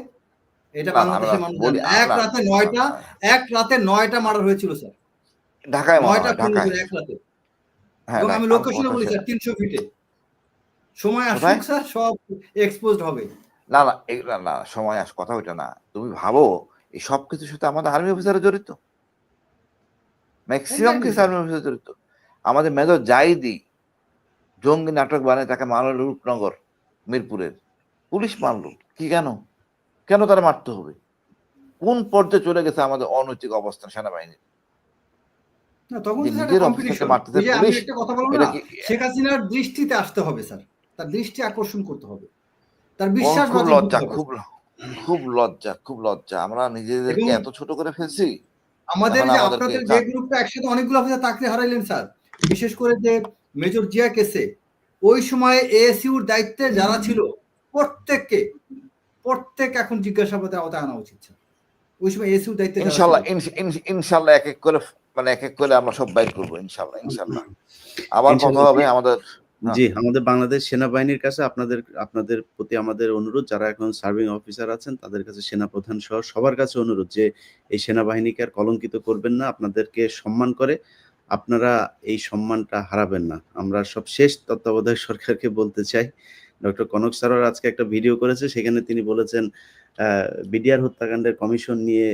এটা না আমি বাংলাদেশের মানুষ বলি জানে। এক না রাতে না 9টা, এক রাতে 9টা মার্ডার হয়েছিল স্যার। ঢাকায় মনে 9টা হয়, খুন ঢাকায়। হয়েছিল এক রাতে। হ্যাঁ এবং নাই আমি আমার লোকেশনও কথা বলি সেটা। স্যার 300 ফিটে। সময় আসুক কোথায়? স্যার, সব এক্সপোজড হবে। না না এগুলা না, সময় কথা ওইটা না। তুমি ভাবো এই সব কিছুর সাথে আমাদের আর্মি অফিসাররা জড়িত, maximum exactly case sir. Army officer জড়িত। আমাদের মেজর জাহিদি জঙ্গি নাটক বানায় তাকে মারল রূপনগর, মিরপুরের পুলিশ মারলো। কি কেন? কেন তারা মারতে হবে? কোন পর্যায়ে চলে গেছে আমাদের অনৈতিক অবস্থান সেনাবাহিনীর, না তখন যে তো স্যার একটা নিজের অফিসারকে কম্পিটিশন। মারতেছে ওই যে আমি পুলিশ। একটা কথা বলবো এটা না, কি শেখ হাসিনার দৃষ্টিতে আসতে হবে স্যার। তার দৃষ্টি আকর্ষণ করতে হবে। তার বিশ্বাস খুব বাজিয়ে দিতে লজ্জা, হবে। খুব লজ্জা, খুব লজ্জা। আমরা নিজেদেরকে এবং এত ছোট করে ফেলছি, আমাদের এখন যে আমাদেরকে আপনাদের যে গ্রুপটা একসাথে অনেকগুলো অফিসার চাকরি হারাইলেন স্যার, বিশেষ করে যে মেজর জিয়া কেসে, ওই সময় এএসইউর দায়িত্বে যারা ছিল প্রত্যেক এখন জিজ্ঞাসাবাদের আওতায় আনা উচিত স্যার। ওই সময় এএসইউর দায়িত্বে যারা ছিল। ইনশাল্লাহ ইনশাল্লাহ এক এক করে আমরা সব বাইর করবো, ইনশাল্লাহ ইনশাল্লাহ। আবার কথা ইনশাআল্লাহ। হবে আমাদের। জি, আমাদের বাংলাদেশ সেনাবাহিনীর কাছে আপনাদের প্রতি আমাদের অনুরোধ, যারা এখন সার্ভিং অফিসার আছেন তাদের কাছে, সেনাপ্রধান সহ সবার কাছে অনুরোধ যে এই সেনাবাহিনীকে আর কলঙ্কিত করবেন না। আপনাদেরকে সম্মান করে আপনারা এই সম্মানটা হারাবেন না। আমরা সব শেষ তত্ত্বাবধায়ক সরকারকে বলতে চাই, ডক্টর কনক স্যারও আজকে একটা ভিডিও করেছে, সেখানে তিনি বলেছেন বিডিআর হত্যাকাণ্ডের কমিশন নিয়ে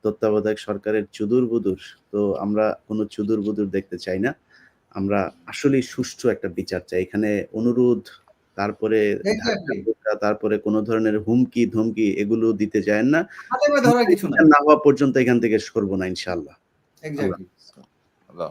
তত্ত্বাবধায়ক সরকারের চুদুর-বুদুর। তো আমরা কোনো চুদুর-বুদুর দেখতে চাই না। আমরা আসলেই সুষ্ঠু একটা বিচার চাই। এখানে অনুরোধ, তারপরে এক্স্যাক্টলি। ধাক্কা-ধাক্কা, কোনো ধরনের হুমকি-ধমকি এগুলো দিতে যায়েন না। হাতে পায়ে ধরার কিছু না। না হওয়া পর্যন্ত এখান থেকে সরব না ইনশাআল্লাহ। আল্লাহ এক্স্যাক্টলি। আল্লাহ